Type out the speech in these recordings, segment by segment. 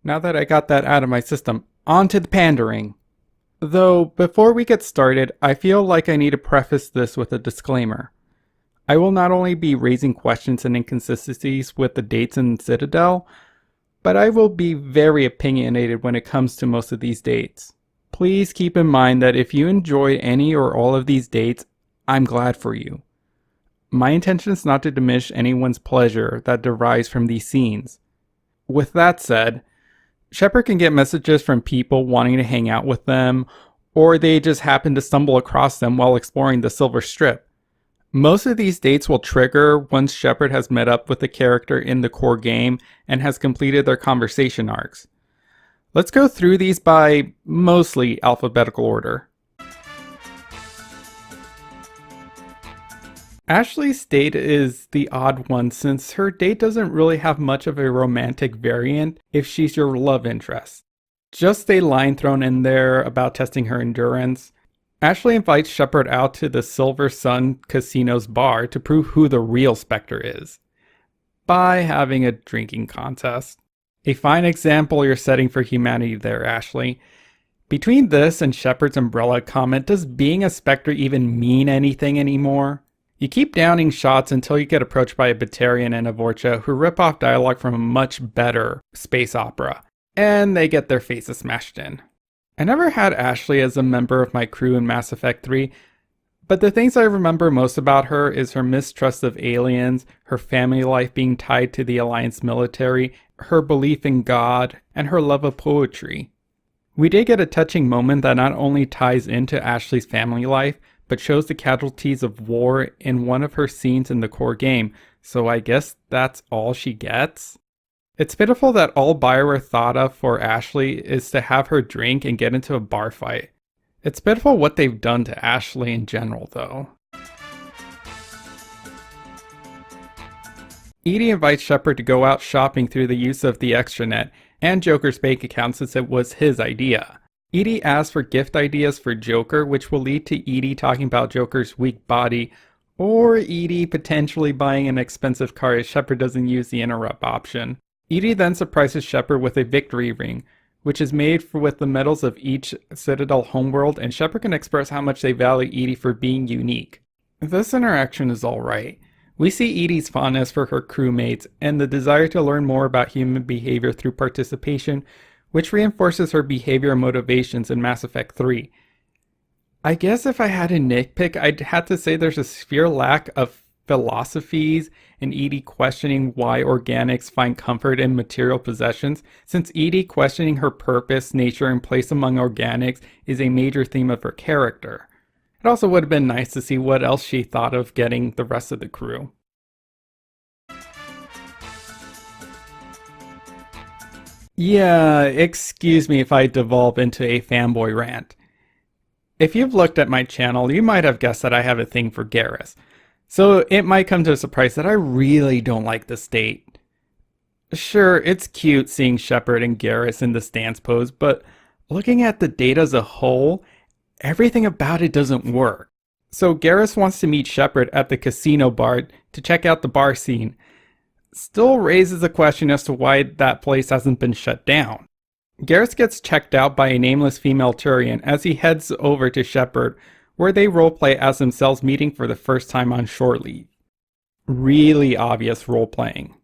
Now that I got that out of my system, on to the pandering. Though, before we get started, I feel like I need to preface this with a disclaimer. I will not only be raising questions and inconsistencies with the dates in Citadel, but I will be very opinionated when it comes to most of these dates. Please keep in mind that if you enjoy any or all of these dates, I'm glad for you. My intention is not to diminish anyone's pleasure that derives from these scenes. With that said, Shepard can get messages from people wanting to hang out with them, or they just happen to stumble across them while exploring the Silver Strip. Most of these dates will trigger once Shepard has met up with the character in the core game and has completed their conversation arcs. Let's go through these by mostly alphabetical order. Ashley's date is the odd one since her date doesn't really have much of a romantic variant if she's your love interest. Just a line thrown in there about testing her endurance. Ashley invites Shepard out to the Silver Sun Casino's bar to prove who the real Spectre is, by having a drinking contest. A fine example you're setting for humanity there, Ashley. Between this and Shepard's umbrella comment, does being a Spectre even mean anything anymore? You keep downing shots until you get approached by a Batarian and a Vorcha who rip off dialogue from a much better space opera, and they get their faces smashed in. I never had Ashley as a member of my crew in Mass Effect 3, but the things I remember most about her is her mistrust of aliens, her family life being tied to the Alliance military, her belief in God, and her love of poetry. We did get a touching moment that not only ties into Ashley's family life, but shows the casualties of war in one of her scenes in the core game, so I guess that's all she gets? It's pitiful that all Bioware thought of for Ashley is to have her drink and get into a bar fight. It's pitiful what they've done to Ashley in general, though. EDI invites Shepard to go out shopping through the use of the extranet and Joker's bank account since it was his idea. EDI asks for gift ideas for Joker, which will lead to EDI talking about Joker's weak body, or EDI potentially buying an expensive car if Shepard doesn't use the interrupt option. EDI then surprises Shepard with a victory ring, which is made with the medals of each Citadel homeworld, and Shepard can express how much they value EDI for being unique. This interaction is alright. We see EDI's fondness for her crewmates and the desire to learn more about human behavior through participation, which reinforces her behavior and motivations in Mass Effect 3. I guess if I had to nitpick, I'd have to say there's a severe lack of philosophies and EDI questioning why organics find comfort in material possessions, since EDI questioning her purpose, nature, and place among organics is a major theme of her character. It also would have been nice to see what else she thought of getting the rest of the crew. Yeah, excuse me if I devolve into a fanboy rant. If you've looked at my channel, you might have guessed that I have a thing for Garrus. So it might come to a surprise that I really don't like this date. Sure, it's cute seeing Shepard and Garrus in the stance pose, but looking at the date as a whole, everything about it doesn't work. So Garrus wants to meet Shepard at the casino bar to check out the bar scene. Still raises the question as to why that place hasn't been shut down. Garrus gets checked out by a nameless female Turian as he heads over to Shepard, where they roleplay as themselves meeting for the first time on shore leave. Really obvious roleplaying.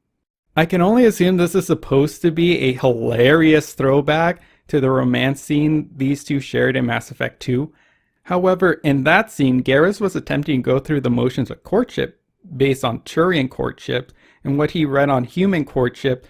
I can only assume this is supposed to be a hilarious throwback to the romance scene these two shared in Mass Effect 2. However, in that scene, Garrus was attempting to go through the motions of courtship based on Turian courtship and what he read on human courtship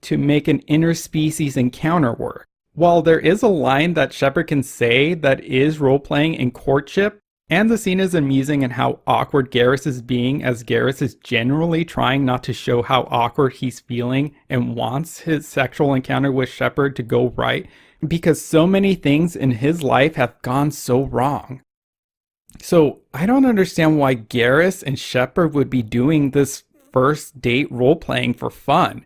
to make an interspecies encounter work. While there is a line that Shepard can say that is role-playing in courtship, and the scene is amusing in how awkward Garrus is being, as Garrus is generally trying not to show how awkward he's feeling and wants his sexual encounter with Shepard to go right, because so many things in his life have gone so wrong. So I don't understand why Garrus and Shepard would be doing this first date role-playing for fun.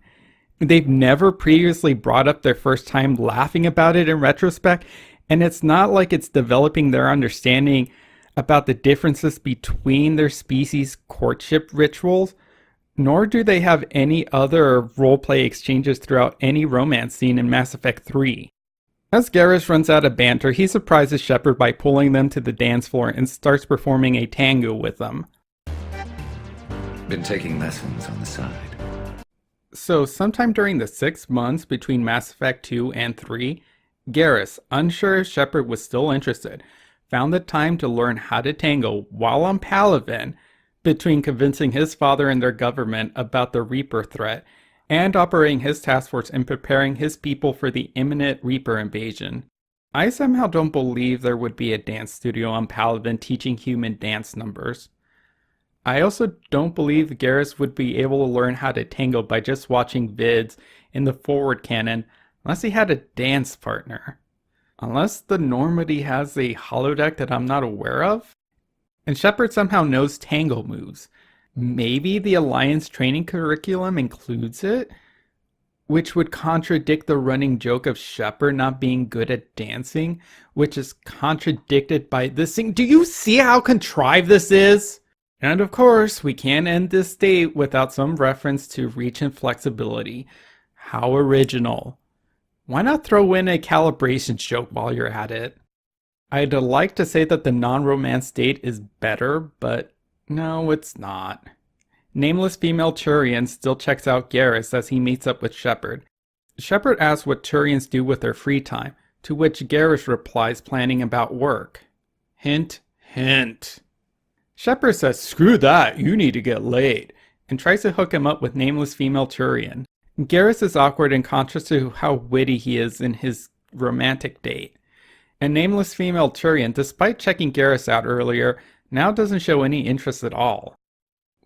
They've never previously brought up their first time laughing about it in retrospect, and it's not like it's developing their understanding about the differences between their species' courtship rituals. Nor do they have any other roleplay exchanges throughout any romance scene in Mass Effect 3. As Garrus runs out of banter, he surprises Shepard by pulling them to the dance floor and starts performing a tango with them. Been taking lessons on the side. So, sometime during the 6 months between Mass Effect 2 and 3, Garrus, unsure if Shepard was still interested, found the time to learn how to tango while on Palaven between convincing his father and their government about the Reaper threat and operating his task force and preparing his people for the imminent Reaper invasion. I somehow don't believe there would be a dance studio on Palaven teaching human dance numbers. I also don't believe Garrus would be able to learn how to tango by just watching vids in the forward canon unless he had a dance partner. Unless the Normandy has a holodeck that I'm not aware of. And Shepard somehow knows tango moves. Maybe the Alliance training curriculum includes it? Which would contradict the running joke of Shepard not being good at dancing, which is contradicted by this thing. Do you see how contrived this is? And of course, we can't end this date without some reference to reach and flexibility. How original. Why not throw in a calibration joke while you're at it? I'd like to say that the non-romance date is better, but no, it's not. Nameless female Turian still checks out Garrus as he meets up with Shepard. Shepard asks what Turians do with their free time, to which Garrus replies planning about work. Hint, hint. Shepard says, "Screw that, you need to get laid," and tries to hook him up with nameless female Turian. Garrus is awkward and conscious to how witty he is in his romantic date. And nameless female Turian, despite checking Garrus out earlier, now doesn't show any interest at all.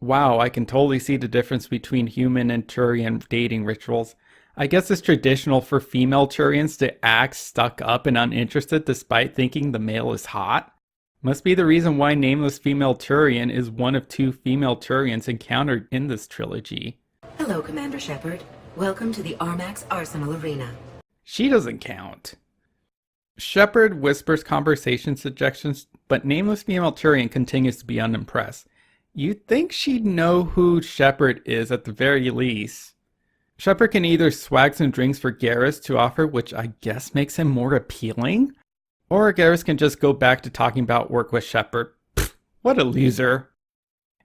Wow, I can totally see the difference between human and Turian dating rituals. I guess it's traditional for female Turians to act stuck up and uninterested despite thinking the male is hot. Must be the reason why nameless female Turian is one of 2 female Turians encountered in this trilogy. Hello, Commander Shepard. Welcome to the Armax Arsenal Arena. She doesn't count. Shepard whispers conversation suggestions, but nameless female Turian continues to be unimpressed. You'd think she'd know who Shepard is at the very least. Shepard can either swag some drinks for Garrus to offer, which I guess makes him more appealing, or Garrus can just go back to talking about work with Shepard. Pfft, what a loser.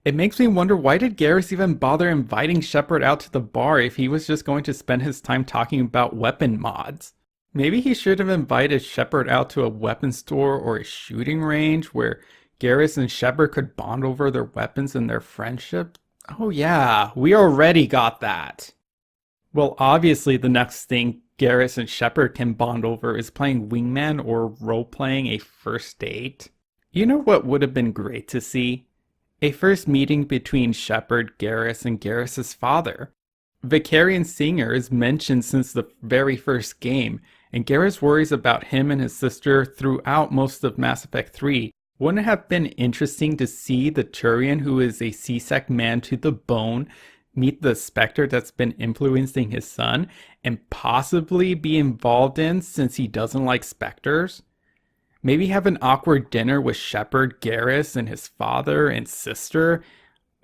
It makes me wonder, why did Garrus even bother inviting Shepard out to the bar if he was just going to spend his time talking about weapon mods? Maybe he should have invited Shepard out to a weapon store or a shooting range where Garrus and Shepard could bond over their weapons and their friendship. Oh yeah, we already got that. Well, obviously the next thing Garrus and Shepard can bond over is playing wingman or role-playing a first date. You know what would have been great to see? A first meeting between Shepard, Garrus, and Garrus's father. Vicarian Singer is mentioned since the very first game, and Garrus worries about him and his sister throughout most of Mass Effect 3. Wouldn't it have been interesting to see the Turian, who is a C-Sec man to the bone, meet the Spectre that's been influencing his son, and possibly be involved in since he doesn't like Spectres? Maybe have an awkward dinner with Shepard, Garrus, and his father and sister,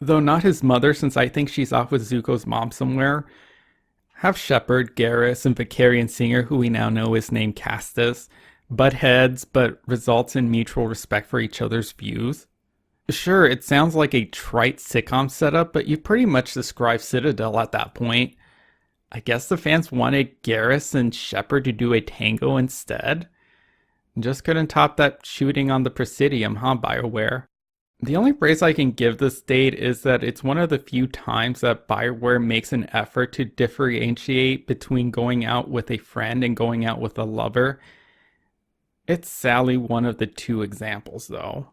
though not his mother since I think she's off with Zuko's mom somewhere. Have Shepard, Garrus, and Vicarian Singer, who we now know is named Castus, butt heads but results in mutual respect for each other's views. Sure, it sounds like a trite sitcom setup, but you pretty much described Citadel at that point. I guess the fans wanted Garrus and Shepard to do a tango instead. Just couldn't top that shooting on the Presidium, huh, BioWare? The only praise I can give this date is that it's one of the few times that BioWare makes an effort to differentiate between going out with a friend and going out with a lover. It's sadly one of the 2 examples, though.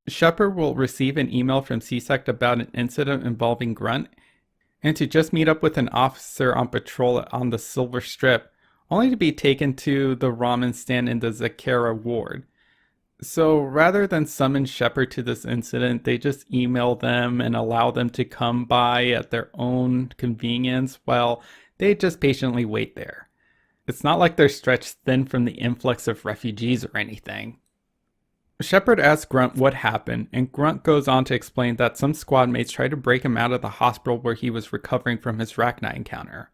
Shepard will receive an email from C-Sec about an incident involving Grunt, and to just meet up with an officer on patrol on the Silver Strip, only to be taken to the ramen stand in the Zakera ward. So rather than summon Shepard to this incident, they just email them and allow them to come by at their own convenience while they just patiently wait there. It's not like they're stretched thin from the influx of refugees or anything. Shepard asks Grunt what happened, and Grunt goes on to explain that some squad mates tried to break him out of the hospital where he was recovering from his Rachni encounter.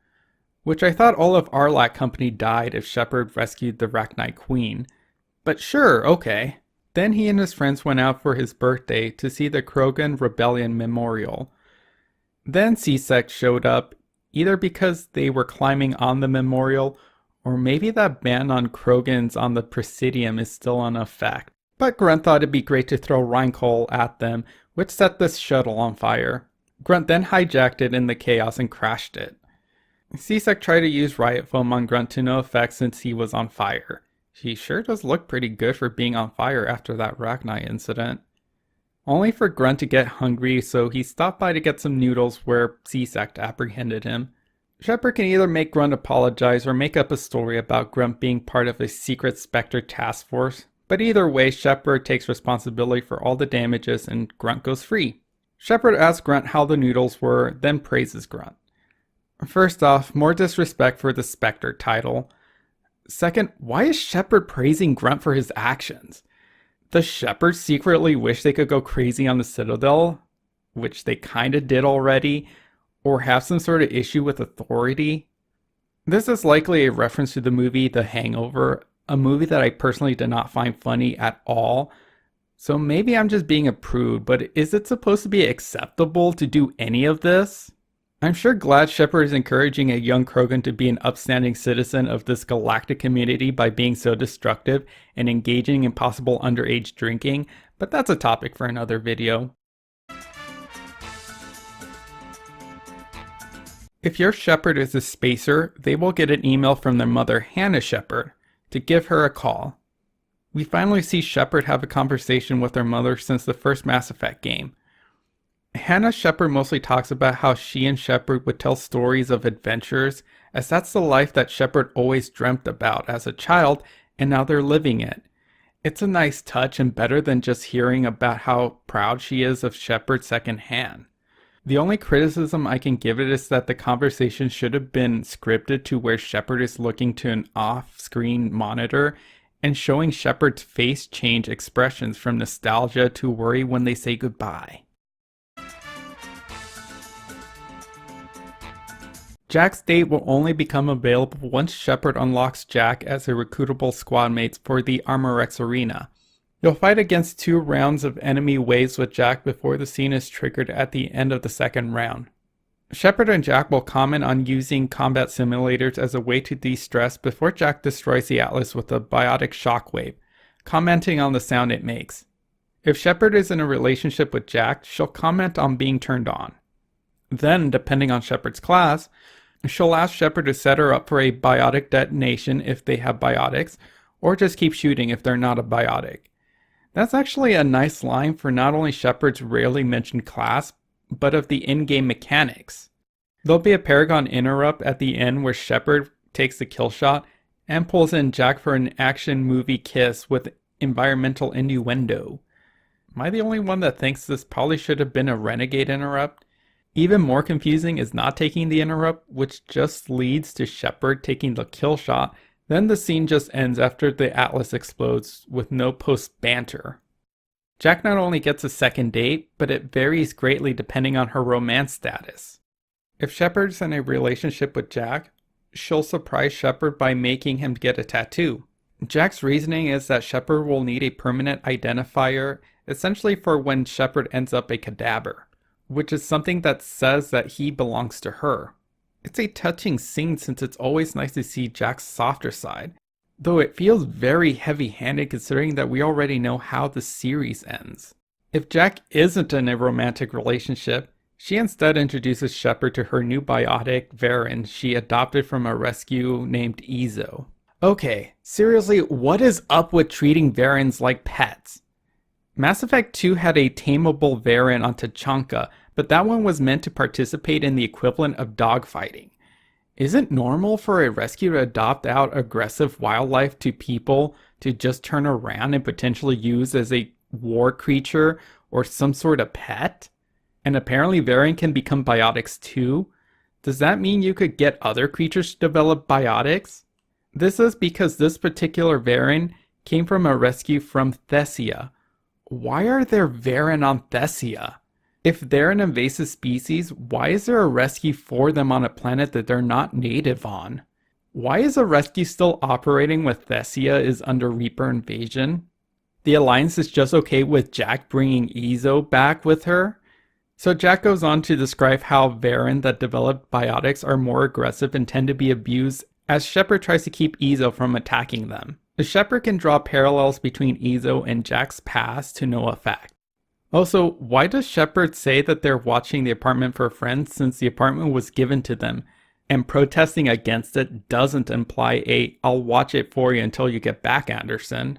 Which I thought all of Arlac Company died if Shepard rescued the Rachni Queen. But sure, okay. Then he and his friends went out for his birthday to see the Krogan Rebellion Memorial. Then C-Sec showed up, either because they were climbing on the memorial, or maybe that ban on Krogans on the Presidium is still in effect. But Grunt thought it'd be great to throw Rheinkohl at them, which set the shuttle on fire. Grunt then hijacked it in the chaos and crashed it. C-Sec tried to use riot foam on Grunt to no effect since he was on fire. He sure does look pretty good for being on fire after that Rachni incident. Only for Grunt to get hungry, so he stopped by to get some noodles where C-Sec apprehended him. Shepard can either make Grunt apologize or make up a story about Grunt being part of a secret Spectre task force. But either way, Shepard takes responsibility for all the damages and Grunt goes free. Shepard asks Grunt how the noodles were, then praises Grunt. First off, more disrespect for the Spectre title. Second, why is Shepard praising Grunt for his actions? Does Shepard secretly wish they could go crazy on the Citadel? Which they kinda did already? Or have some sort of issue with authority? This is likely a reference to the movie The Hangover, a movie that I personally did not find funny at all. So maybe I'm just being a prude, but is it supposed to be acceptable to do any of this? I'm sure glad Shepard is encouraging a young Krogan to be an upstanding citizen of this galactic community by being so destructive and engaging in possible underage drinking, but that's a topic for another video. If your Shepard is a spacer, they will get an email from their mother, Hannah Shepard, to give her a call. We finally see Shepard have a conversation with her mother since the first Mass Effect game. Hannah Shepard mostly talks about how she and Shepard would tell stories of adventures, as that's the life that Shepard always dreamt about as a child, and now they're living it. It's a nice touch and better than just hearing about how proud she is of Shepard secondhand. The only criticism I can give it is that the conversation should have been scripted to where Shepard is looking to an off-screen monitor and showing Shepard's face change expressions from nostalgia to worry when they say goodbye. Jack's date will only become available once Shepard unlocks Jack as a recruitable squad mate for the Armorex Arena. You'll fight against 2 rounds of enemy waves with Jack before the scene is triggered at the end of the second round. Shepard and Jack will comment on using combat simulators as a way to de-stress before Jack destroys the Atlas with a biotic shockwave, commenting on the sound it makes. If Shepard is in a relationship with Jack, she'll comment on being turned on. Then, depending on Shepard's class, she'll ask Shepard to set her up for a biotic detonation if they have biotics, or just keep shooting if they're not a biotic. That's actually a nice line for not only Shepard's rarely mentioned class, but of the in-game mechanics. There'll be a Paragon interrupt at the end where Shepard takes the kill shot and pulls in Jack for an action movie kiss with environmental innuendo. Am I the only one that thinks this probably should have been a Renegade interrupt? Even more confusing is not taking the interrupt, which just leads to Shepard taking the kill shot. Then the scene just ends after the Atlas explodes with no post-banter. Jack not only gets a second date, but it varies greatly depending on her romance status. If Shepard's in a relationship with Jack, she'll surprise Shepard by making him get a tattoo. Jack's reasoning is that Shepard will need a permanent identifier, essentially for when Shepard ends up a cadaver, which is something that says that he belongs to her. It's a touching scene since it's always nice to see Jack's softer side, though it feels very heavy-handed considering that we already know how the series ends. If Jack isn't in a romantic relationship, she instead introduces Shepard to her new biotic, Varen, she adopted from a rescue named Izo. Okay, seriously, what is up with treating Varens like pets? Mass Effect 2 had a tameable Varen on Tachanka, but that one was meant to participate in the equivalent of dogfighting. Isn't normal for a rescue to adopt out aggressive wildlife to people to just turn around and potentially use as a war creature or some sort of pet? And apparently Varen can become biotics too? Does that mean you could get other creatures to develop biotics? This is because this particular Varen came from a rescue from Thessia, Why are there Varen on Thessia? If they're an invasive species, why is there a rescue for them on a planet that they're not native on? Why is a rescue still operating with Thessia is under Reaper invasion? The Alliance is just okay with Jack bringing Ezo back with her? So Jack goes on to describe how Varen that developed biotics are more aggressive and tend to be abused as Shepard tries to keep Ezo from attacking them. Shepard can draw parallels between Ezo and Jack's past to no effect. Also, why does Shepard say that they're watching the apartment for friends since the apartment was given to them, and protesting against it doesn't imply I'll watch it for you until you get back, Anderson?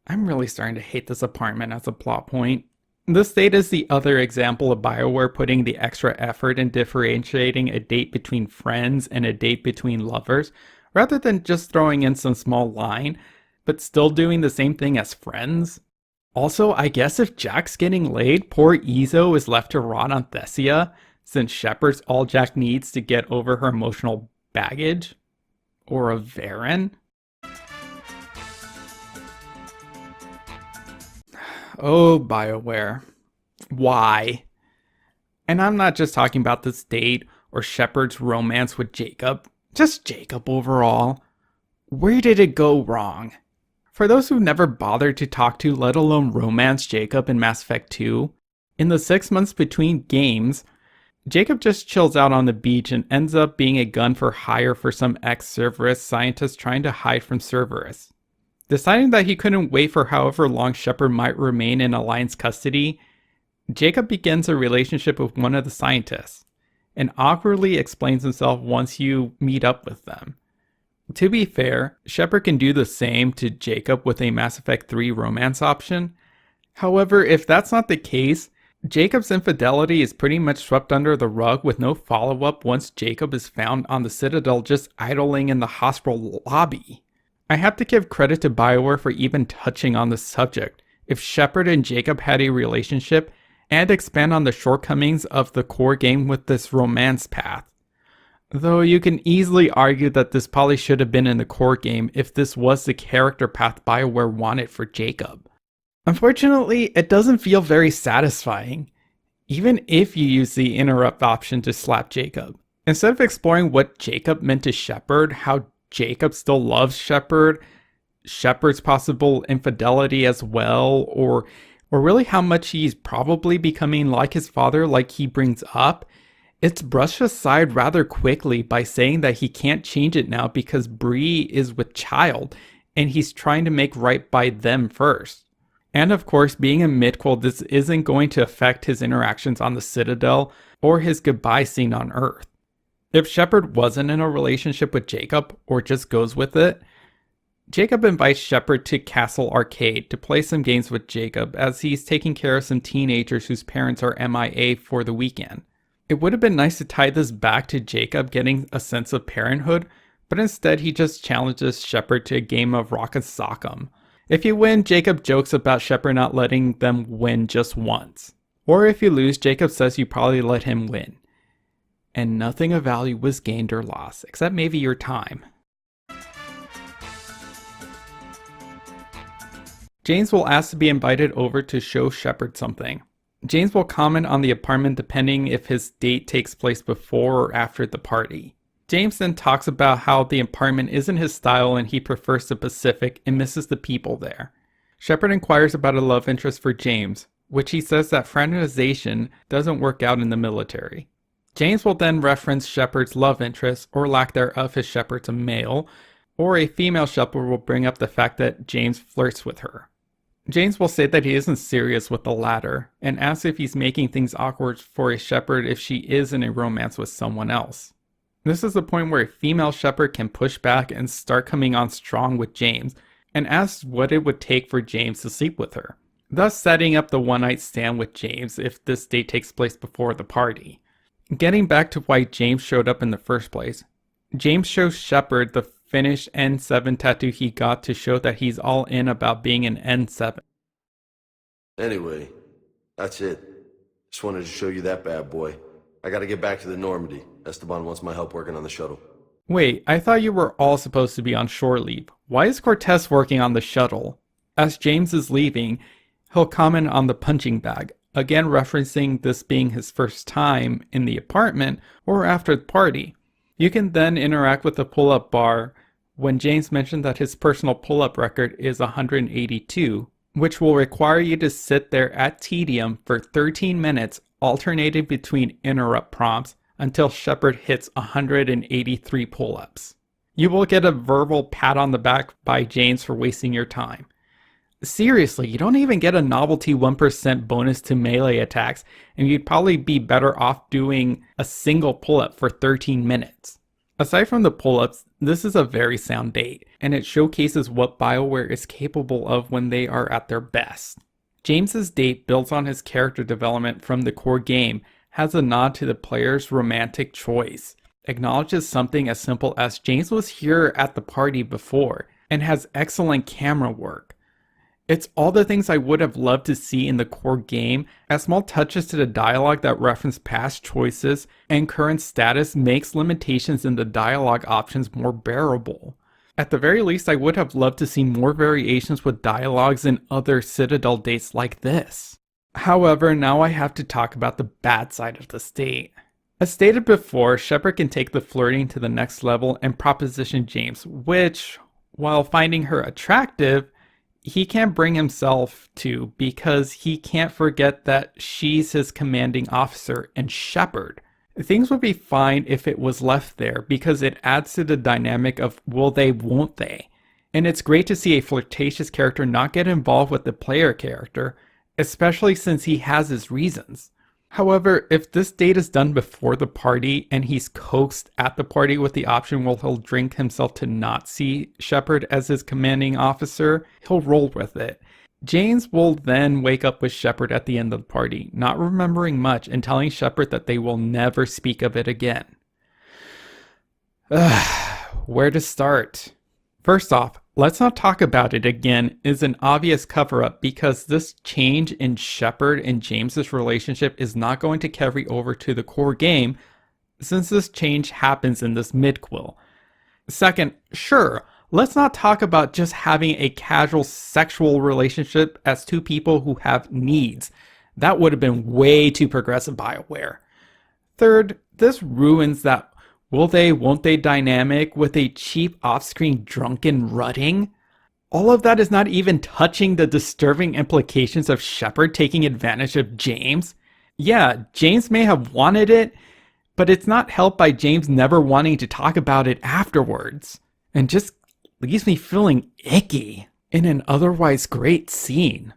I'm really starting to hate this apartment as a plot point. This date is the other example of BioWare putting the extra effort in differentiating a date between friends and a date between lovers, rather than just throwing in some small line, but still doing the same thing as friends. Also, I guess if Jack's getting laid, poor Ezo is left to rot on Thessia, since Shepard's all Jack needs to get over her emotional baggage. Or a Varen. Oh, BioWare. Why? And I'm not just talking about this date or Shepard's romance with Jacob, just Jacob overall. Where did it go wrong? For those who've never bothered to talk to, let alone romance Jacob in Mass Effect 2, in the 6 months between games, Jacob just chills out on the beach and ends up being a gun for hire for some ex-Cerberus scientist trying to hide from Cerberus. Deciding that he couldn't wait for however long Shepard might remain in Alliance custody, Jacob begins a relationship with one of the scientists, and awkwardly explains himself once you meet up with them. To be fair, Shepard can do the same to Jacob with a Mass Effect 3 romance option. However, if that's not the case, Jacob's infidelity is pretty much swept under the rug with no follow-up once Jacob is found on the Citadel just idling in the hospital lobby. I have to give credit to BioWare for even touching on the subject. If Shepard and Jacob had a relationship, and expand on the shortcomings of the core game with this romance path. Though you can easily argue that this probably should have been in the core game if this was the character path BioWare wanted for Jacob. Unfortunately, it doesn't feel very satisfying, even if you use the interrupt option to slap Jacob. Instead of exploring what Jacob meant to Shepard, how Jacob still loves Shepard, Shepard's possible infidelity as well, or really how much he's probably becoming like his father like he brings up, it's brushed aside rather quickly by saying that he can't change it now because Bree is with child and he's trying to make right by them first. And of course, being a midquel, this isn't going to affect his interactions on the Citadel or his goodbye scene on Earth. If Shepard wasn't in a relationship with Jacob or just goes with it, Jacob invites Shepard to Castle Arcade to play some games with Jacob as he's taking care of some teenagers whose parents are MIA for the weekend. It would have been nice to tie this back to Jacob getting a sense of parenthood, but instead he just challenges Shepard to a game of Rock and Sock'em. If you win, Jacob jokes about Shepard not letting them win just once. Or if you lose, Jacob says you probably let him win. And nothing of value was gained or lost, except maybe your time. James will ask to be invited over to show Shepard something. James will comment on the apartment depending if his date takes place before or after the party. James then talks about how the apartment isn't his style and he prefers the Pacific and misses the people there. Shepard inquires about a love interest for James, which he says that fraternization doesn't work out in the military. James will then reference Shepard's love interest, or lack thereof if Shepard's a male, or a female Shepard will bring up the fact that James flirts with her. James will say that he isn't serious with the latter, and asks if he's making things awkward for a Shepard if she is in a romance with someone else. This is the point where a female Shepard can push back and start coming on strong with James, and asks what it would take for James to sleep with her, thus setting up the one-night stand with James if this date takes place before the party. Getting back to why James showed up in the first place, James shows Shepard the finished N7 tattoo he got to show that he's all in about being an N7. Anyway, that's it. Just wanted to show you that bad boy. I gotta get back to the Normandy. Esteban wants my help working on the shuttle. Wait, I thought you were all supposed to be on shore leave. Why is Cortez working on the shuttle? As James is leaving, He'll comment on the punching bag, again referencing this being his first time in the apartment or after the party. You can then interact with the pull-up bar when James mentioned that his personal pull-up record is 182, which will require you to sit there at tedium for 13 minutes, alternating between interrupt prompts until Shepard hits 183 pull-ups. You will get a verbal pat on the back by James for wasting your time. Seriously, you don't even get a novelty 1% bonus to melee attacks, and you'd probably be better off doing a single pull-up for 13 minutes. Aside from the pull-ups, this is a very sound date, and it showcases what BioWare is capable of when they are at their best. James's date builds on his character development from the core game, has a nod to the player's romantic choice, acknowledges something as simple as James was here at the party before, and has excellent camera work. It's all the things I would have loved to see in the core game, as small touches to the dialogue that reference past choices and current status makes limitations in the dialogue options more bearable. At the very least, I would have loved to see more variations with dialogues in other Citadel dates like this. However, now I have to talk about the bad side of the state. As stated before, Shepard can take the flirting to the next level and proposition James, which, while finding her attractive, he can't bring himself to because he can't forget that she's his commanding officer and Shepard. Things would be fine if it was left there because it adds to the dynamic of will they, won't they. And it's great to see a flirtatious character not get involved with the player character, especially since he has his reasons. However, if this date is done before the party and he's coaxed at the party with the option where he'll drink himself to not see Shepard as his commanding officer, he'll roll with it. James will then wake up with Shepard at the end of the party, not remembering much and telling Shepard that they will never speak of it again. Where to start? First off, let's not talk about it again is an obvious cover-up because this change in Shepard and James's relationship is not going to carry over to the core game since this change happens in this midquel. Second, sure, let's not talk about just having a casual sexual relationship as two people who have needs. That would have been way too progressive BioWare. Third, this ruins that will they, won't they dynamic with a cheap off-screen drunken rutting. All of that is not even touching the disturbing implications of Shepard taking advantage of James. Yeah, James may have wanted it, but it's not helped by James never wanting to talk about it afterwards. And just leaves me feeling icky in an otherwise great scene.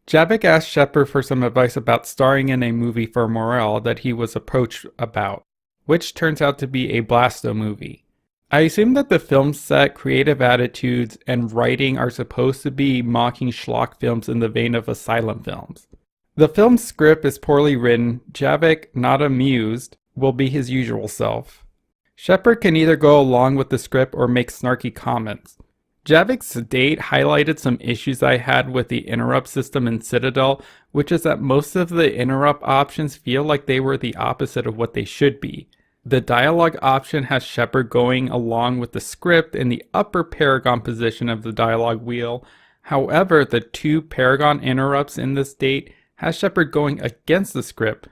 Javik asked Shepard for some advice about starring in a movie for Morale that he was approached about, which turns out to be a Blasto movie. I assume that the film set, creative attitudes, and writing are supposed to be mocking schlock films in the vein of asylum films. The film's script is poorly written. Javik, not amused, will be his usual self. Shepard can either go along with the script or make snarky comments. Javik's date highlighted some issues I had with the interrupt system in Citadel, which is that most of the interrupt options feel like they were the opposite of what they should be. The dialogue option has Shepard going along with the script in the upper Paragon position of the dialogue wheel. However, the two Paragon interrupts in this date has Shepard going against the script,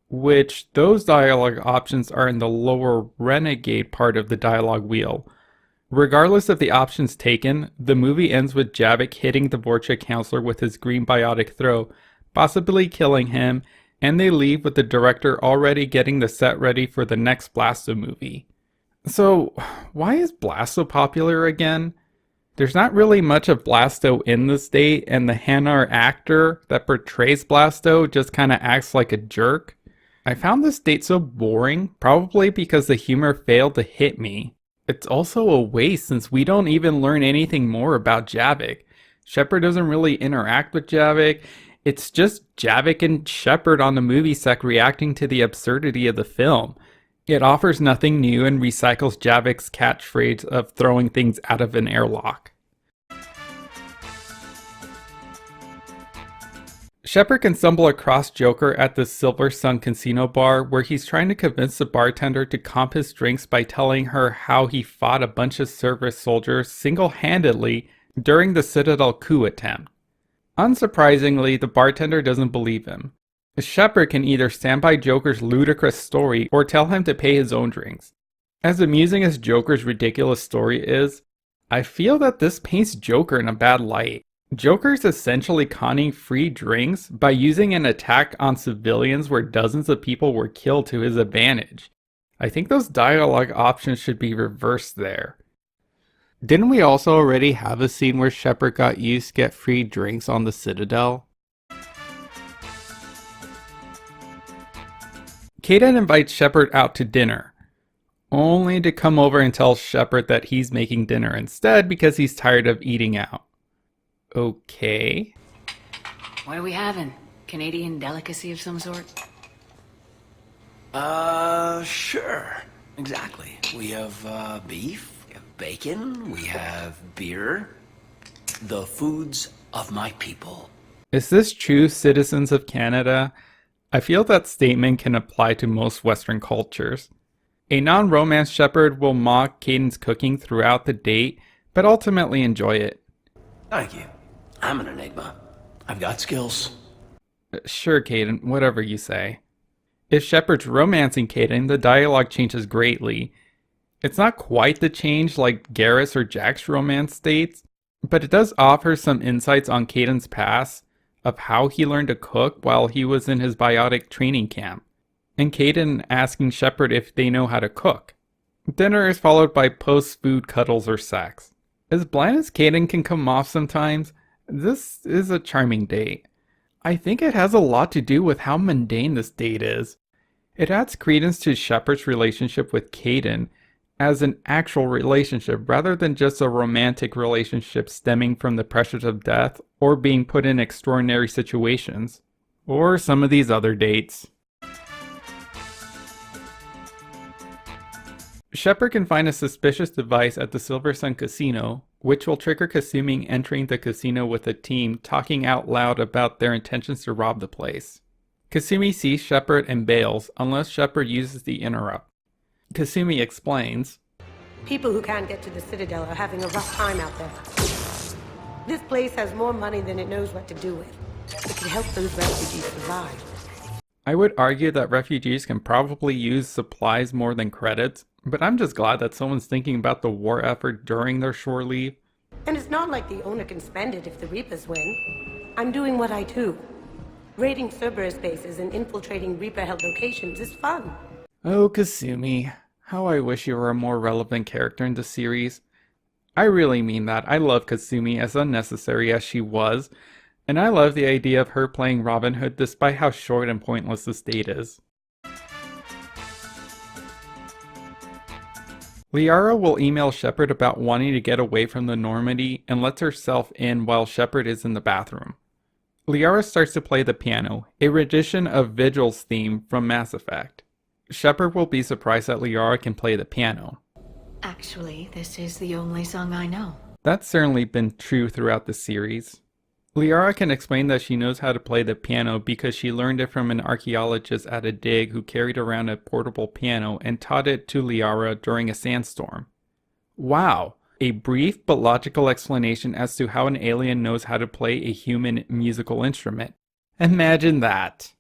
which those dialogue options are in the lower Renegade part of the dialogue wheel. Regardless of the options taken, the movie ends with Javik hitting the Vorcha counselor with his green biotic throw, possibly killing him, and they leave with the director already getting the set ready for the next Blasto movie. So, why is Blasto popular again? There's not really much of Blasto in this date, and the Hanar actor that portrays Blasto just kinda acts like a jerk. I found this date so boring, probably because the humor failed to hit me. It's also a waste since we don't even learn anything more about Javik. Shepard doesn't really interact with Javik. It's just Javik and Shepard on the movie set reacting to the absurdity of the film. It offers nothing new and recycles Javik's catchphrase of throwing things out of an airlock. Shepard can stumble across Joker at the Silver Sun Casino bar where he's trying to convince the bartender to comp his drinks by telling her how he fought a bunch of service soldiers single-handedly during the Citadel coup attempt. Unsurprisingly, the bartender doesn't believe him. Shepard can either stand by Joker's ludicrous story or tell him to pay his own drinks. As amusing as Joker's ridiculous story is, I feel that this paints Joker in a bad light. Joker's essentially conning free drinks by using an attack on civilians where dozens of people were killed to his advantage. I think those dialogue options should be reversed there. Didn't we also already have a scene where Shepard got used to get free drinks on the Citadel? Kaidan invites Shepard out to dinner, only to come over and tell Shepard that he's making dinner instead because he's tired of eating out. Okay. What are we having? Canadian delicacy of some sort? Sure. Exactly. We have, beef, we have bacon, we have beer. The foods of my people. Is this true, citizens of Canada? I feel that statement can apply to most Western cultures. A non-romance Shepard will mock Kaidan's cooking throughout the date, but ultimately enjoy it. Thank you. I'm an enigma. I've got skills. Sure, Kaidan, whatever you say. If Shepard's romancing Kaidan, the dialogue changes greatly. It's not quite the change like Garrus or Jack's romance states, but it does offer some insights on Kaidan's past, of how he learned to cook while he was in his biotic training camp, and Kaidan asking Shepard if they know how to cook. Dinner is followed by post-food cuddles or sex. As bland as Kaidan can come off sometimes, this is a charming date. I think it has a lot to do with how mundane this date is. It adds credence to Shepard's relationship with Kaidan as an actual relationship rather than just a romantic relationship stemming from the pressures of death or being put in extraordinary situations. Or some of these other dates. Shepard can find a suspicious device at the Silver Sun Casino, which will trigger Kasumi entering the casino with a team talking out loud about their intentions to rob the place. Kasumi sees Shepard and bails unless Shepard uses the interrupt. Kasumi explains, People who can't get to the Citadel are having a rough time out there. This place has more money than it knows what to do with. It can help those refugees survive. I would argue that refugees can probably use supplies more than credits, but I'm just glad that someone's thinking about the war effort during their shore leave. And it's not like the owner can spend it if the Reapers win. I'm doing what I do. Raiding Cerberus bases and infiltrating Reaper-held locations is fun. Oh, Kasumi. How I wish you were a more relevant character in the series. I really mean that. I love Kasumi, as unnecessary as she was, and I love the idea of her playing Robin Hood despite how short and pointless this date is. Liara will email Shepard about wanting to get away from the Normandy and lets herself in while Shepard is in the bathroom. Liara starts to play the piano, a rendition of Vigil's theme from Mass Effect. Shepard will be surprised that Liara can play the piano. Actually, this is the only song I know. That's certainly been true throughout the series. Liara can explain that she knows how to play the piano because she learned it from an archaeologist at a dig who carried around a portable piano and taught it to Liara during a sandstorm. Wow, a brief but logical explanation as to how an alien knows how to play a human musical instrument. Imagine that!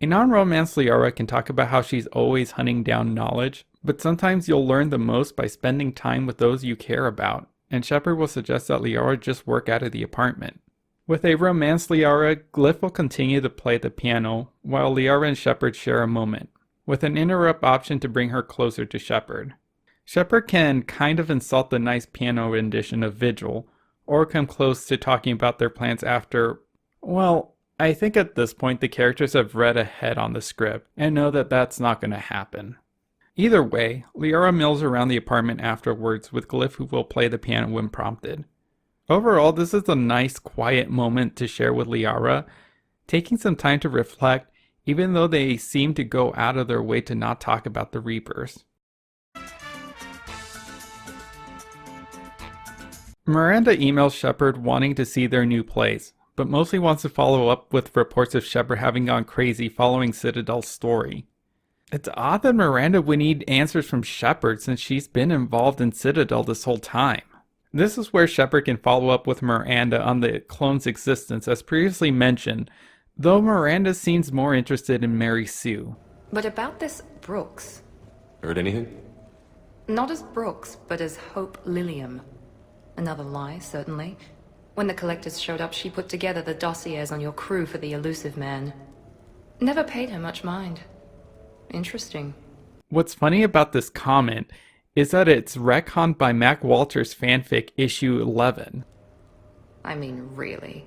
A non-romance Liara can talk about how she's always hunting down knowledge, but sometimes you'll learn the most by spending time with those you care about, and Shepard will suggest that Liara just work out of the apartment. With a romance Liara, Glyph will continue to play the piano, while Liara and Shepard share a moment, with an interrupt option to bring her closer to Shepard. Shepard can kind of insult the nice piano rendition of Vigil, or come close to talking about their plans after, well, I think at this point the characters have read ahead on the script and know that that's not going to happen. Either way, Liara mills around the apartment afterwards with Glyph, who will play the piano when prompted. Overall, this is a nice quiet moment to share with Liara, taking some time to reflect even though they seem to go out of their way to not talk about the Reapers. Miranda emails Shepard wanting to see their new place, but mostly wants to follow up with reports of Shepard having gone crazy following Citadel's story. It's odd that Miranda would need answers from Shepard since she's been involved in Citadel this whole time. This is where Shepard can follow up with Miranda on the clone's existence as previously mentioned, though Miranda seems more interested in Mary Sue. But about this Brooks. Heard anything? Not as Brooks, but as Hope Lilium. Another lie, certainly. When the collectors showed up, she put together the dossiers on your crew for the elusive man. Never paid her much mind. Interesting. What's funny about this comment is that it's retconned by Mac Walter's fanfic issue 11. I mean, really?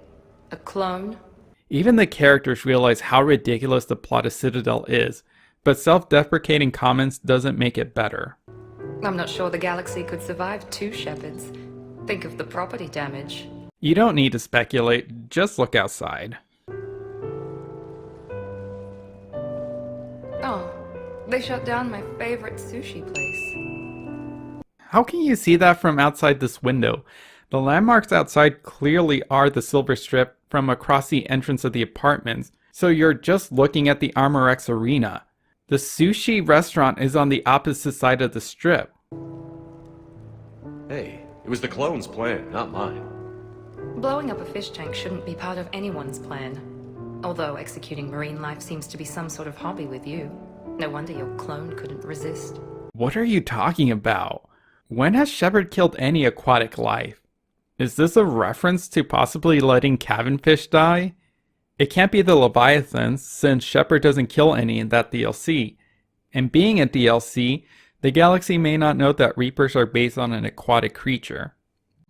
A clone? Even the characters realize how ridiculous the plot of Citadel is, but self-deprecating comments doesn't make it better. I'm not sure the galaxy could survive 2 Shepards. Think of the property damage. You don't need to speculate, just look outside. Oh, they shut down my favorite sushi place. How can you see that from outside this window? The landmarks outside clearly are the silver strip from across the entrance of the apartments, so you're just looking at the Armorex arena. The sushi restaurant is on the opposite side of the strip. Hey, it was the clone's plan, not mine. Blowing up a fish tank shouldn't be part of anyone's plan. Although executing marine life seems to be some sort of hobby with you. No wonder your clone couldn't resist. What are you talking about? When has Shepard killed any aquatic life? Is this a reference to possibly letting cavenfish die? It can't be the Leviathans, since Shepard doesn't kill any in that DLC. And being a DLC, the galaxy may not know that Reapers are based on an aquatic creature.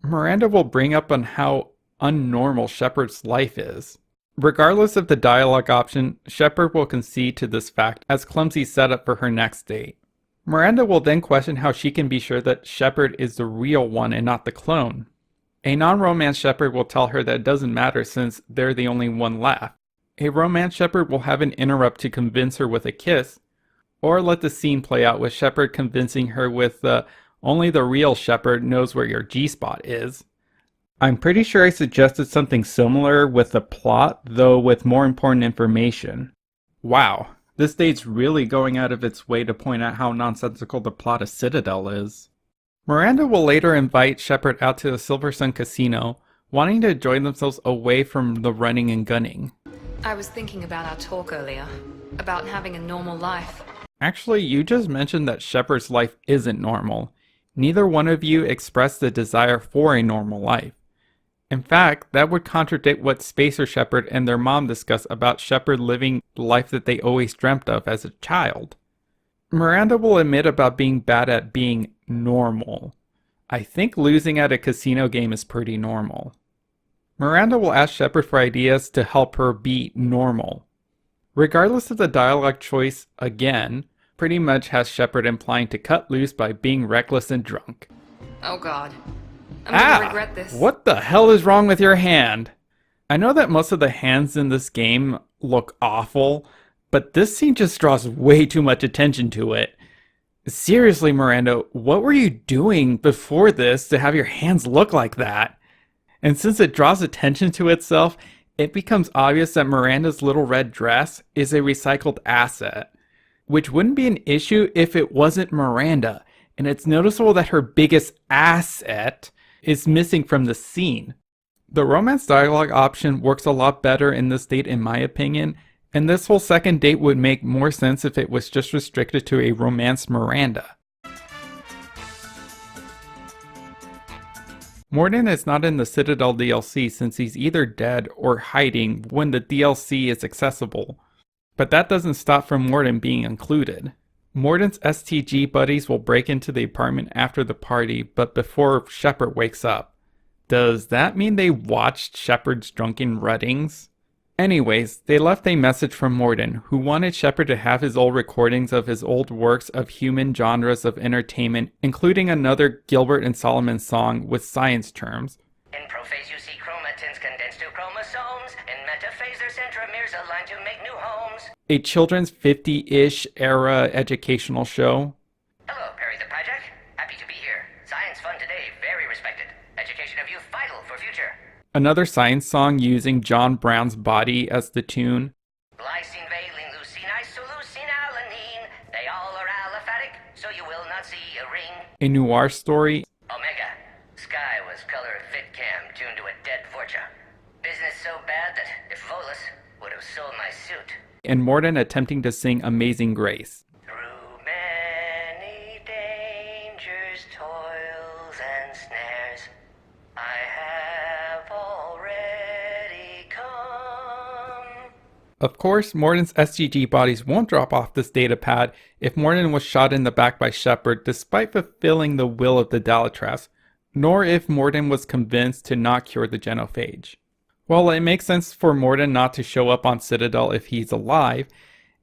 Miranda will bring up on how unnormal Shepard's life is. Regardless of the dialogue option, Shepard will concede to this fact as clumsy setup for her next date. Miranda will then question how she can be sure that Shepard is the real one and not the clone. A non-romance Shepard will tell her that it doesn't matter since they're the only one left. A romance Shepard will have an interrupt to convince her with a kiss, or let the scene play out with Shepard convincing her with the only the real Shepard knows where your G-spot is. I'm pretty sure I suggested something similar with the plot, though with more important information. Wow, this date's really going out of its way to point out how nonsensical the plot of Citadel is. Miranda will later invite Shepard out to the Silver Sun Casino, wanting to enjoy themselves away from the running and gunning. I was thinking about our talk earlier. About having a normal life. Actually, you just mentioned that Shepard's life isn't normal. Neither one of you expressed the desire for a normal life. In fact, that would contradict what Spacer Shepard and their mom discuss about Shepard living the life that they always dreamt of as a child. Miranda will admit about being bad at being normal. I think losing at a casino game is pretty normal. Miranda will ask Shepard for ideas to help her be normal. Regardless of the dialogue choice, again, pretty much has Shepard implying to cut loose by being reckless and drunk. Oh god. I'm gonna regret this. What the hell is wrong with your hand? I know that most of the hands in this game look awful, but this scene just draws way too much attention to it. Seriously, Miranda, what were you doing before this to have your hands look like that? And since it draws attention to itself, it becomes obvious that Miranda's little red dress is a recycled asset, which wouldn't be an issue if it wasn't Miranda, and it's noticeable that her biggest asset is missing from the scene. The romance dialogue option works a lot better in this date in my opinion, and this whole second date would make more sense if it was just restricted to a romance Miranda. Mordin is not in the Citadel DLC since he's either dead or hiding when the DLC is accessible, but that doesn't stop from Mordin being included. Mordin's STG buddies will break into the apartment after the party, but before Shepard wakes up. Does that mean they watched Shepard's drunken ruttings? Anyways, they left a message from Mordin, who wanted Shepard to have his old recordings of his old works of human genres of entertainment, including another Gilbert and Solomon song with science terms. In prophase you see chromatins condensed to chromosomes. In metaphase their centromeres aligned to make new homes. A children's 50-ish era educational show. Hello, Perry the Pyjack. Happy to be here. Science fun today, very respected. Education of youth vital for future. Another science song using John Brown's body as the tune. Glycine, valine, leucine, isoleucine, alanine. They all are aliphatic, so you will not see a ring. A noir story. Omega. Sky was color fit cam tuned to a dead Vorcha. Business so bad that if Volus would have sold my suit. And Mordin attempting to sing Amazing Grace. Through many dangers, toils, and snares, I have already come. Of course, Mordin's SGG bodies won't drop off this datapad if Mordin was shot in the back by Shepard despite fulfilling the will of the Dalatrass, nor if Mordin was convinced to not cure the genophage. While it makes sense for Mordin not to show up on Citadel if he's alive,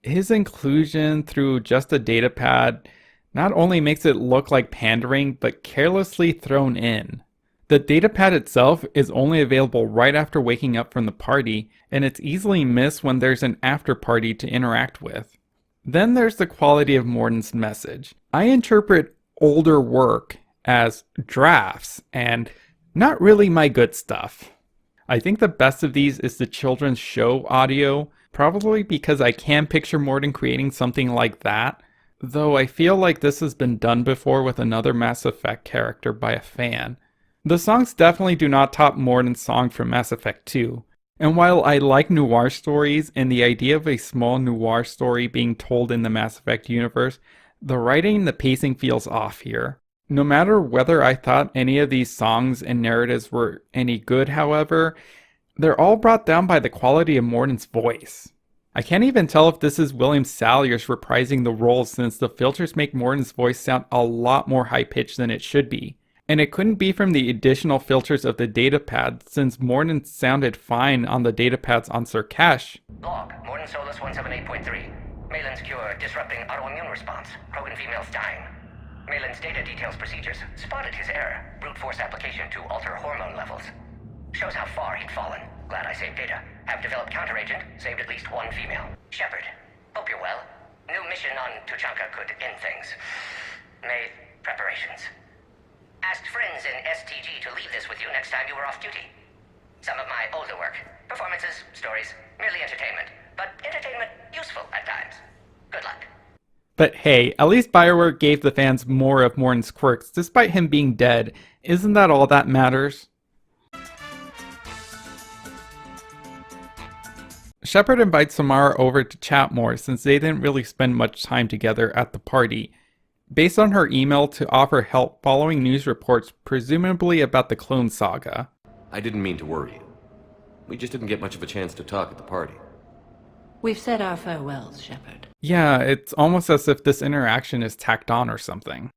his inclusion through just a datapad not only makes it look like pandering, but carelessly thrown in. The datapad itself is only available right after waking up from the party, and it's easily missed when there's an after party to interact with. Then there's the quality of Mordin's message. I interpret older work as drafts and not really my good stuff. I think the best of these is the children's show audio, probably because I can picture Mordin creating something like that, though I feel like this has been done before with another Mass Effect character by a fan. The songs definitely do not top Mordin's song from Mass Effect 2, and while I like noir stories and the idea of a small noir story being told in the Mass Effect universe, the writing and the pacing feels off here. No matter whether I thought any of these songs and narratives were any good, however, they're all brought down by the quality of Mordin's voice. I can't even tell if this is William Salyers reprising the role since the filters make Mordin's voice sound a lot more high-pitched than it should be. And it couldn't be from the additional filters of the datapad since Mordin sounded fine on the datapads on Surkash. Log, Mordin Solus 178.3. Malin's cure, disrupting autoimmune response. Krogan females dying. Malin's data details procedures. Spotted his error. Brute force application to alter hormone levels. Shows how far he'd fallen. Glad I saved data. Have developed counteragent. Saved at least one female. Shepard, hope you're well. New mission on Tuchanka could end things. Made preparations. Asked friends in STG to leave this with you next time you were off duty. Some of my older work. Performances, stories, merely entertainment. But entertainment useful at times. Good luck. But hey, at least BioWare gave the fans more of Mordin's quirks, despite him being dead. Isn't that all that matters? Shepard invites Samara over to chat more since they didn't really spend much time together at the party. Based on her email to offer help following news reports presumably about the clone saga. I didn't mean to worry you. We just didn't get much of a chance to talk at the party. We've said our farewells, Shepard. Yeah, it's almost as if this interaction is tacked on or something.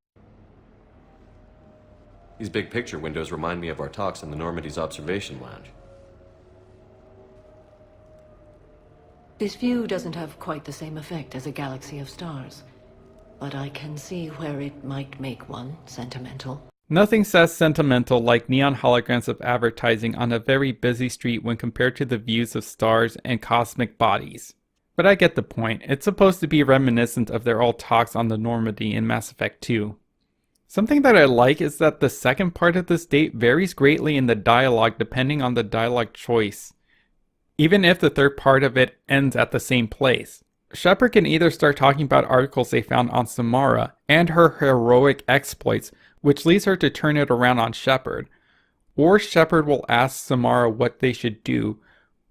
These big picture windows remind me of our talks in the Normandy's observation lounge. This view doesn't have quite the same effect as a galaxy of stars, but I can see where it might make one sentimental. Nothing says sentimental like neon holograms of advertising on a very busy street when compared to the views of stars and cosmic bodies. But I get the point. It's supposed to be reminiscent of their old talks on the Normandy in Mass Effect 2. Something that I like is that the second part of this date varies greatly in the dialogue depending on the dialogue choice, even if the third part of it ends at the same place. Shepard can either start talking about articles they found on Samara and her heroic exploits, which leads her to turn it around on Shepard, or Shepard will ask Samara what they should do,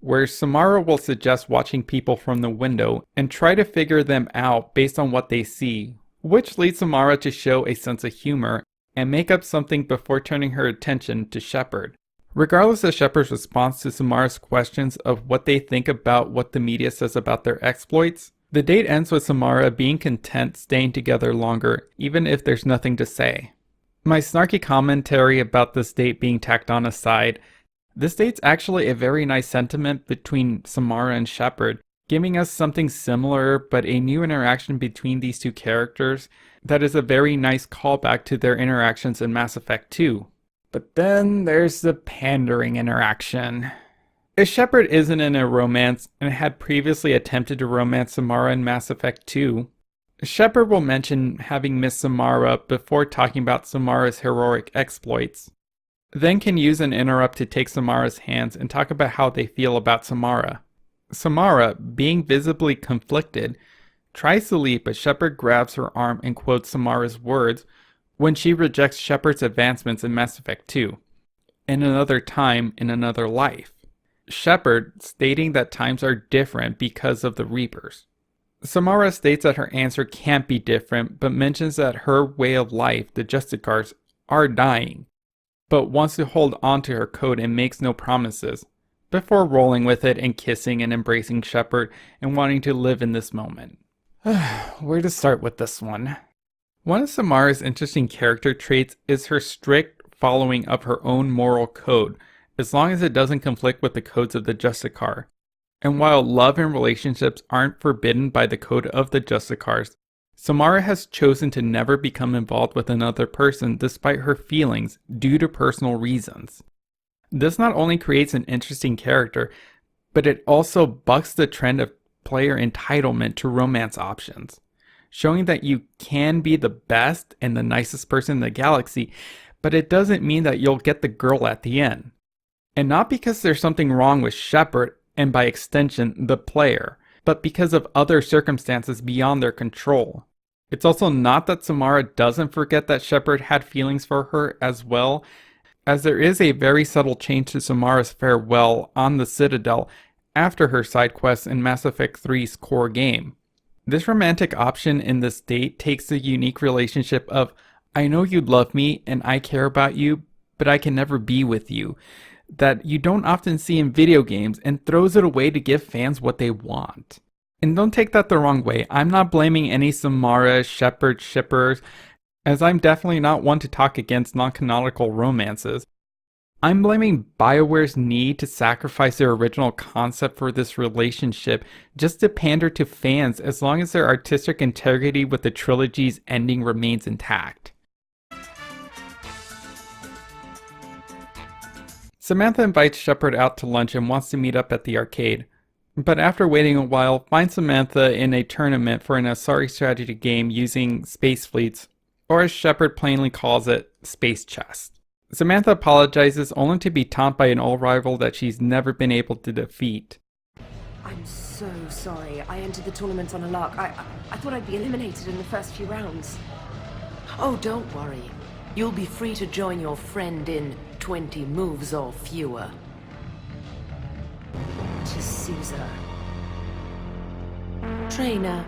where Samara will suggest watching people from the window and try to figure them out based on what they see, which leads Samara to show a sense of humor and make up something before turning her attention to Shepard. Regardless of Shepard's response to Samara's questions of what they think about what the media says about their exploits, the date ends with Samara being content staying together longer, even if there's nothing to say. My snarky commentary about this date being tacked on aside, this date's actually a very nice sentiment between Samara and Shepard, giving us something similar but a new interaction between these two characters that is a very nice callback to their interactions in Mass Effect 2. But then there's the pandering interaction. If Shepard isn't in a romance and had previously attempted to romance Samara in Mass Effect 2, Shepard will mention having missed Samara before talking about Samara's heroic exploits. then can use an interrupt to take Samara's hands and talk about how they feel about Samara. Samara, being visibly conflicted, tries to leave, but Shepard grabs her arm and quotes Samara's words when she rejects Shepard's advancements in Mass Effect 2. In another time, in another life. Shepard stating that times are different because of the Reapers. Samara states that her answer can't be different, but mentions that her way of life, the Justicars, are dying, but wants to hold on to her code and makes no promises, before rolling with it and kissing and embracing Shepard and wanting to live in this moment. Where to start with this one? One of Samara's interesting character traits is her strict following of her own moral code, as long as it doesn't conflict with the codes of the Justicar. And while love and relationships aren't forbidden by the code of the Justicars, Samara has chosen to never become involved with another person despite her feelings due to personal reasons. This not only creates an interesting character, but it also bucks the trend of player entitlement to romance options, showing that you can be the best and the nicest person in the galaxy, but it doesn't mean that you'll get the girl at the end. And not because there's something wrong with Shepard, and by extension, the player, but because of other circumstances beyond their control. It's also not that Samara doesn't forget that Shepard had feelings for her as well, as there is a very subtle change to Samara's farewell on the Citadel after her side quests in Mass Effect 3's core game. This romantic option in this date takes the unique relationship of, I know you love me and I care about you, but I can never be with you, that you don't often see in video games, and throws it away to give fans what they want. And don't take that the wrong way, I'm not blaming any Samara Shepard shippers, as I'm definitely not one to talk against non-canonical romances. I'm blaming BioWare's need to sacrifice their original concept for this relationship just to pander to fans as long as their artistic integrity with the trilogy's ending remains intact. Samantha invites Shepard out to lunch and wants to meet up at the arcade, but after waiting a while, finds Samantha in a tournament for an Asari strategy game using space fleets, or as Shepard plainly calls it, space chess. Samantha apologizes only to be taunted by an old rival that she's never been able to defeat. I'm so sorry. I entered the tournament on a lark. I thought I'd be eliminated in the first few rounds. Oh, don't worry. You'll be free to join your friend in 20 moves or fewer. To Caesar. Trainer.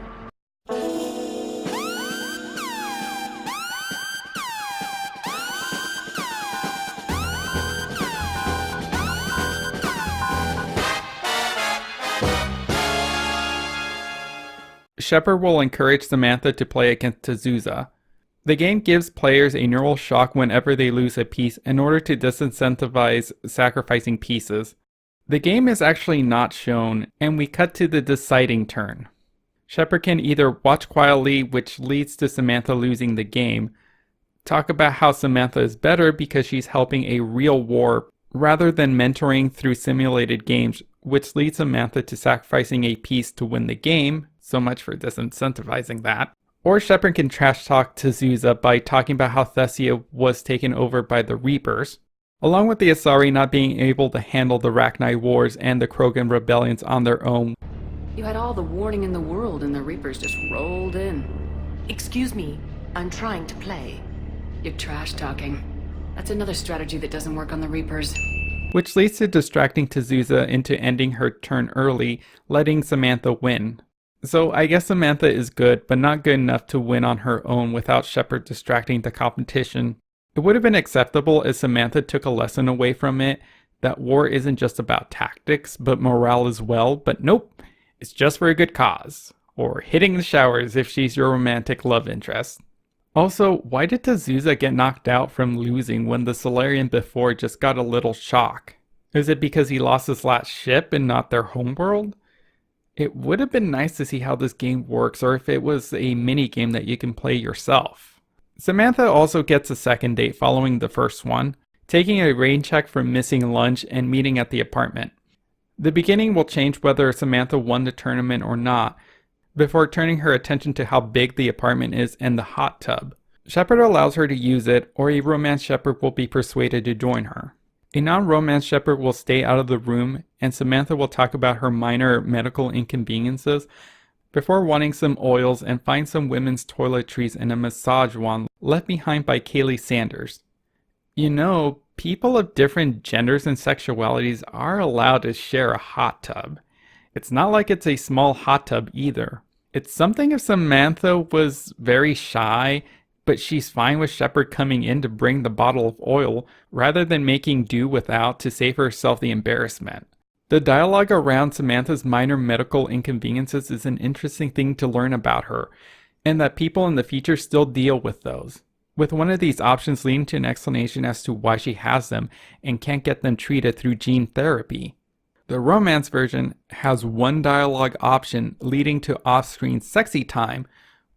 Shepard will encourage Samantha to play against Tazuza. The game gives players a neural shock whenever they lose a piece in order to disincentivize sacrificing pieces. The game is actually not shown, and we cut to the deciding turn. Shepard can either watch quietly, which leads to Samantha losing the game, talk about how Samantha is better because she's helping a real war rather than mentoring through simulated games, which leads Samantha to sacrificing a piece to win the game, so much for disincentivizing that. Or Shepard can trash talk Tazuza by talking about how Thessia was taken over by the Reapers, along with the Asari not being able to handle the Rachni Wars and the Krogan rebellions on their own. You had all the warning in the world and the Reapers just rolled in. Excuse me, I'm trying to play. You're trash talking. That's another strategy that doesn't work on the Reapers. Which leads to distracting Tazuza into ending her turn early, letting Samantha win. So I guess Samantha is good, but not good enough to win on her own without Shepard distracting the competition. It would have been acceptable if Samantha took a lesson away from it, that war isn't just about tactics, but morale as well, but nope, it's just for a good cause. Or hitting the showers if she's your romantic love interest. Also, why did Tazuza get knocked out from losing when the Solarian before just got a little shock? Is it because he lost his last ship and not their homeworld? It would have been nice to see how this game works, or if it was a mini game that you can play yourself. Samantha also gets a second date following the first one, taking a rain check for missing lunch and meeting at the apartment. The beginning will change whether Samantha won the tournament or not, before turning her attention to how big the apartment is and the hot tub. Shepard allows her to use it, or a romance Shepard will be persuaded to join her. A non-romance Shepard will stay out of the room, and Samantha will talk about her minor medical inconveniences before wanting some oils and find some women's toiletries and a massage wand left behind by Kaylee Sanders. You know, people of different genders and sexualities are allowed to share a hot tub. It's not like it's a small hot tub either. It's something if Samantha was very shy, but she's fine with Shepard coming in to bring the bottle of oil rather than making do without to save herself the embarrassment. The dialogue around Samantha's minor medical inconveniences is an interesting thing to learn about her, and that people in the future still deal with those, with one of these options leading to an explanation as to why she has them and can't get them treated through gene therapy. The romance version has one dialogue option leading to off-screen sexy time,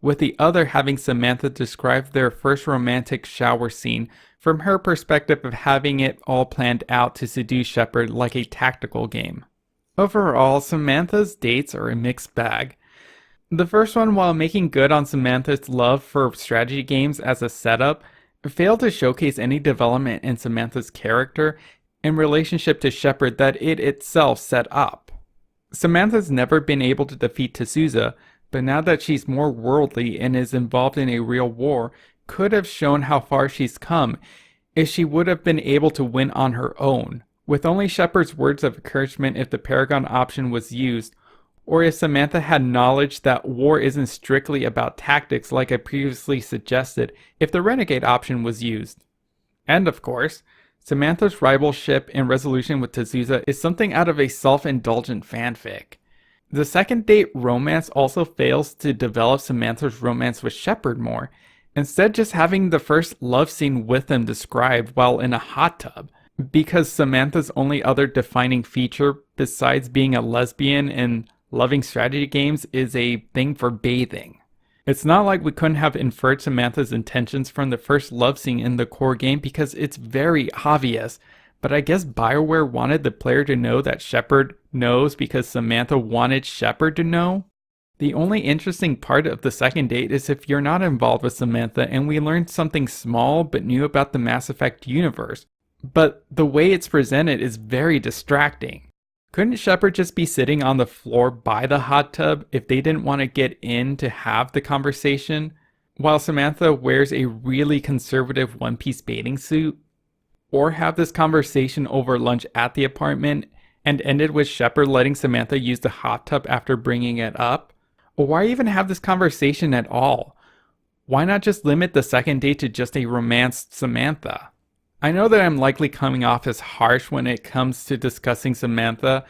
with the other having Samantha describe their first romantic shower scene from her perspective of having it all planned out to seduce Shepard like a tactical game. Overall, Samantha's dates are a mixed bag. The first one, while making good on Samantha's love for strategy games as a setup, failed to showcase any development in Samantha's character in relationship to Shepard that it itself set up. Samantha's never been able to defeat T'Souza, but now that she's more worldly and is involved in a real war, could have shown how far she's come if she would have been able to win on her own, with only Shepard's words of encouragement if the Paragon option was used, or if Samantha had knowledge that war isn't strictly about tactics like I previously suggested if the Renegade option was used. And of course, Samantha's rivalship and resolution with T'Souza is something out of a self-indulgent fanfic. The second date romance also fails to develop Samantha's romance with Shepard more, instead just having the first love scene with him described while in a hot tub, because Samantha's only other defining feature besides being a lesbian and loving strategy games is a thing for bathing. It's not like we couldn't have inferred Samantha's intentions from the first love scene in the core game because it's very obvious, but I guess BioWare wanted the player to know that Shepard knows because Samantha wanted Shepard to know. The only interesting part of the second date is if you're not involved with Samantha and we learned something small but new about the Mass Effect universe, but the way it's presented is very distracting. Couldn't Shepard just be sitting on the floor by the hot tub if they didn't want to get in to have the conversation, while Samantha wears a really conservative one-piece bathing suit? Or have this conversation over lunch at the apartment and ended with Shepard letting Samantha use the hot tub after bringing it up? Or why even have this conversation at all? Why not just limit the second date to just a romanced Samantha? I know that I'm likely coming off as harsh when it comes to discussing Samantha.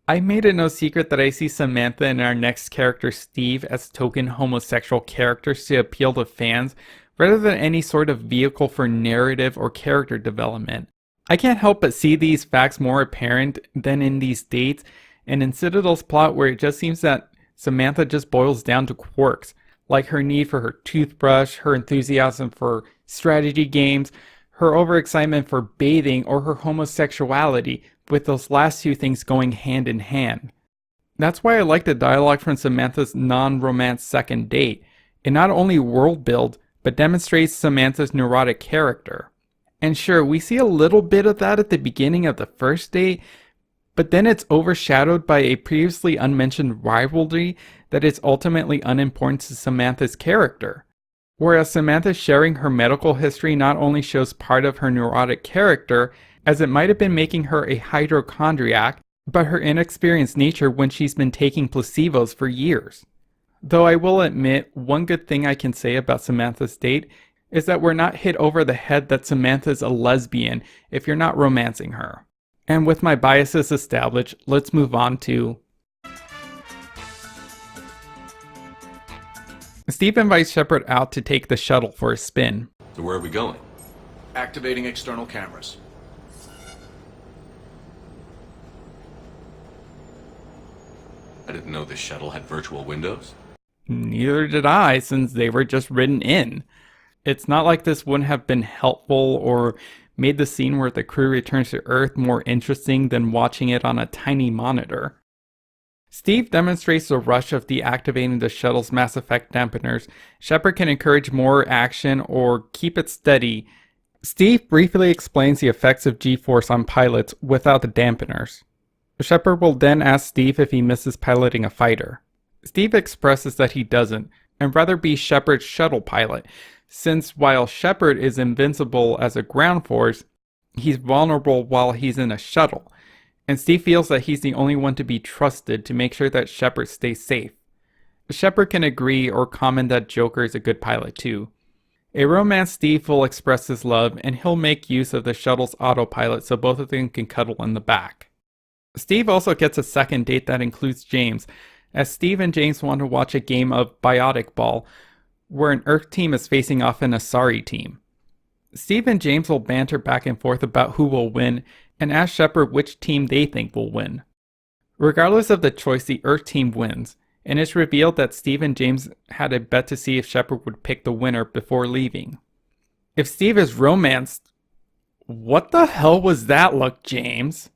I made it no secret that I see Samantha and our next character Steve as token homosexual characters to appeal to fans, rather than any sort of vehicle for narrative or character development. I can't help but see these facts more apparent than in these dates, and in Citadel's plot where it just seems that Samantha just boils down to quirks, like her need for her toothbrush, her enthusiasm for strategy games, her overexcitement for bathing, or her homosexuality, with those last two things going hand in hand. That's why I like the dialogue from Samantha's non-romance second date. It not only world builds, but demonstrates Samantha's neurotic character. And sure, we see a little bit of that at the beginning of the first date, but then it's overshadowed by a previously unmentioned rivalry that is ultimately unimportant to Samantha's character. Whereas Samantha sharing her medical history not only shows part of her neurotic character, as it might have been making her a hypochondriac, but her inexperienced nature when she's been taking placebos for years. Though I will admit, one good thing I can say about Samantha's date is that we're not hit over the head that Samantha's a lesbian if you're not romancing her. And with my biases established, let's move on to... Steve invites Shepard out to take the shuttle for a spin. So where are we going? Activating external cameras. I didn't know this shuttle had virtual windows. Neither did I, since they were just written in. It's not like this wouldn't have been helpful or made the scene where the crew returns to Earth more interesting than watching it on a tiny monitor. Steve demonstrates the rush of deactivating the shuttle's Mass Effect dampeners. Shepard can encourage more action or keep it steady. Steve briefly explains the effects of G-force on pilots without the dampeners. Shepard will then ask Steve if he misses piloting a fighter. Steve expresses that he doesn't, and rather be Shepard's shuttle pilot, since while Shepard is invincible as a ground force, he's vulnerable while he's in a shuttle, and Steve feels that he's the only one to be trusted to make sure that Shepard stays safe. Shepard can agree or comment that Joker is a good pilot too. A romance Steve will express his love, and he'll make use of the shuttle's autopilot so both of them can cuddle in the back. Steve also gets a second date that includes James, as Steve and James want to watch a game of Biotic Ball, where an Earth team is facing off an Asari team. Steve and James will banter back and forth about who will win, and ask Shepard which team they think will win. Regardless of the choice, the Earth team wins, and it's revealed that Steve and James had a bet to see if Shepard would pick the winner before leaving. If Steve is romanced, what the hell was that look, James?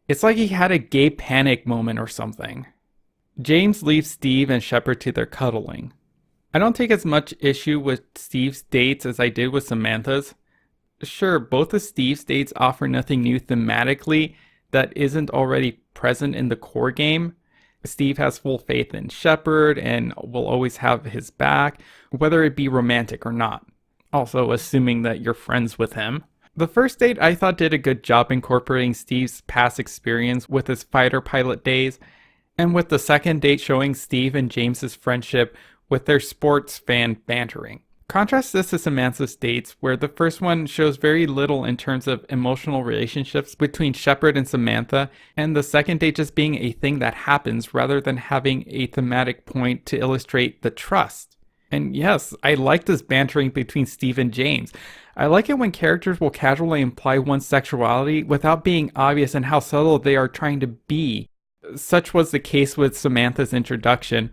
It's like he had a gay panic moment or something. James leaves Steve and Shepard to their cuddling. I don't take as much issue with Steve's dates as I did with Samantha's. Sure, both of Steve's dates offer nothing new thematically that isn't already present in the core game. Steve has full faith in Shepard and will always have his back, whether it be romantic or not. Also, assuming that you're friends with him. The first date I thought did a good job incorporating Steve's past experience with his fighter pilot days, and with the second date showing Steve and James's friendship with their sports fan bantering. Contrast this to Samantha's dates, where the first one shows very little in terms of emotional relationships between Shepard and Samantha, and the second date just being a thing that happens rather than having a thematic point to illustrate the trust. And yes, I like this bantering between Steve and James. I like it when characters will casually imply one's sexuality without being obvious and how subtle they are trying to be. Such was the case with Samantha's introduction,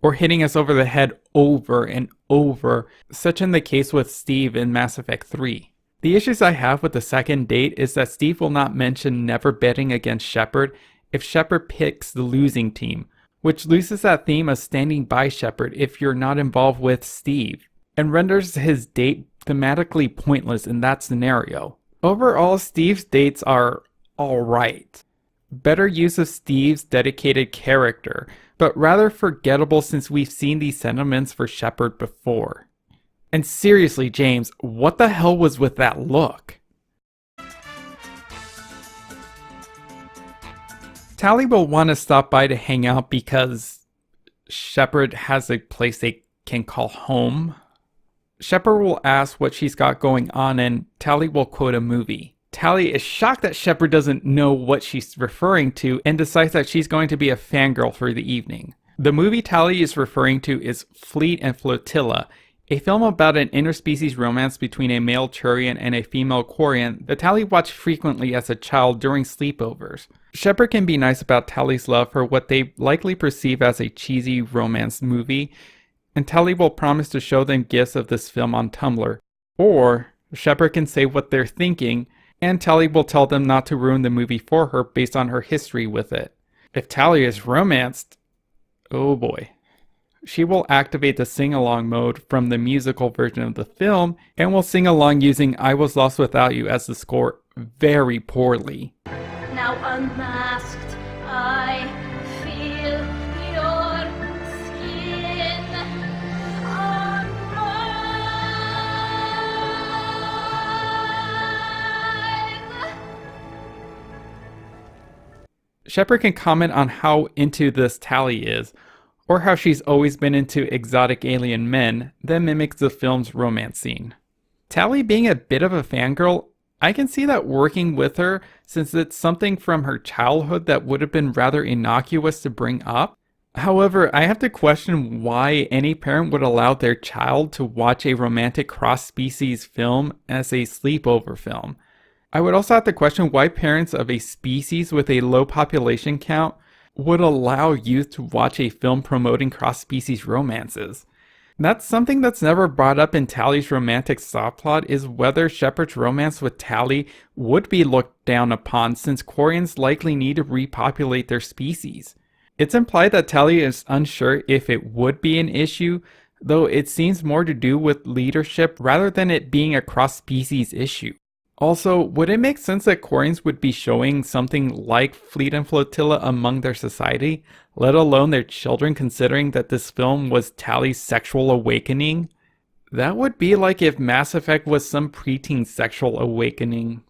or hitting us over the head over and over, such in the case with Steve in Mass Effect 3. The issues I have with the second date is that Steve will not mention never betting against Shepard if Shepard picks the losing team, which loses that theme of standing by Shepard if you're not involved with Steve, and renders his date thematically pointless in that scenario. Overall, Steve's dates are alright. Better use of Steve's dedicated character, but rather forgettable since we've seen these sentiments for Shepard before. And seriously, James, what the hell was with that look? Tali will want to stop by to hang out because Shepard has a place they can call home. Shepard will ask what she's got going on, and Tali will quote a movie. Tali is shocked that Shepard doesn't know what she's referring to and decides that she's going to be a fangirl for the evening. The movie Tali is referring to is Fleet and Flotilla, a film about an interspecies romance between a male Turian and a female Quarian that Tali watched frequently as a child during sleepovers. Shepard can be nice about Tali's love for what they likely perceive as a cheesy romance movie, and Tali will promise to show them gifts of this film on Tumblr. Or Shepard can say what they're thinking, and Tali will tell them not to ruin the movie for her based on her history with it. If Tali is romanced, oh boy. She will activate the sing-along mode from the musical version of the film, and will sing along using I Was Lost Without You as the score very poorly. Now unmasked, I feel your skin on mine. Shepard can comment on how into this Tali is, or how she's always been into exotic alien men, then mimics the film's romance scene. Tali being a bit of a fangirl, I can see that working with her since it's something from her childhood that would have been rather innocuous to bring up. However, I have to question why any parent would allow their child to watch a romantic cross-species film as a sleepover film. I would also have to question why parents of a species with a low population count would allow youth to watch a film promoting cross-species romances. That's something that's never brought up in Tali's romantic subplot, is whether Shepard's romance with Tali would be looked down upon since Quarians likely need to repopulate their species. It's implied that Tali is unsure if it would be an issue, though it seems more to do with leadership rather than it being a cross-species issue. Also, would it make sense that Quarians would be showing something like Fleet and Flotilla among their society, let alone their children, considering that this film was Tali's sexual awakening? That would be like if Mass Effect was some preteen sexual awakening.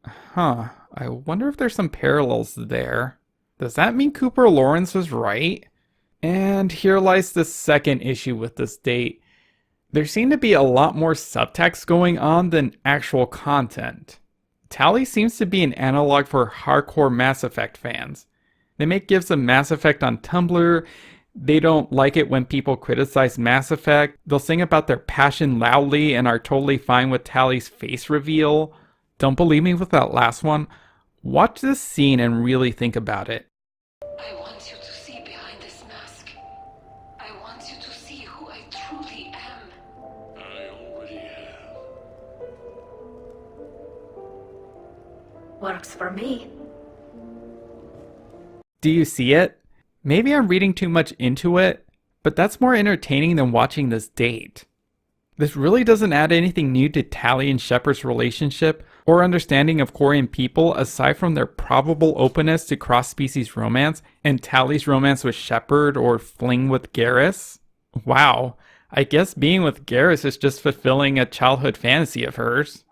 Huh, I wonder if there's some parallels there. Does that mean Cooper Lawrence was right? And here lies the second issue with this date. There seemed to be a lot more subtext going on than actual content. Tali seems to be an analog for hardcore Mass Effect fans. They make gifs of Mass Effect on Tumblr. They don't like it when people criticize Mass Effect. They'll sing about their passion loudly and are totally fine with Tali's face reveal. Don't believe me with that last one? Watch this scene and really think about it. I want you to see behind this mask. I want you to see who I truly am. I already have. Works for me. Do you see it? Maybe I'm reading too much into it, but that's more entertaining than watching this date. This really doesn't add anything new to Tali and Shepard's relationship or understanding of Quarian people aside from their probable openness to cross-species romance and Tali's romance with Shepard or fling with Garrus. Wow, I guess being with Garrus is just fulfilling a childhood fantasy of hers.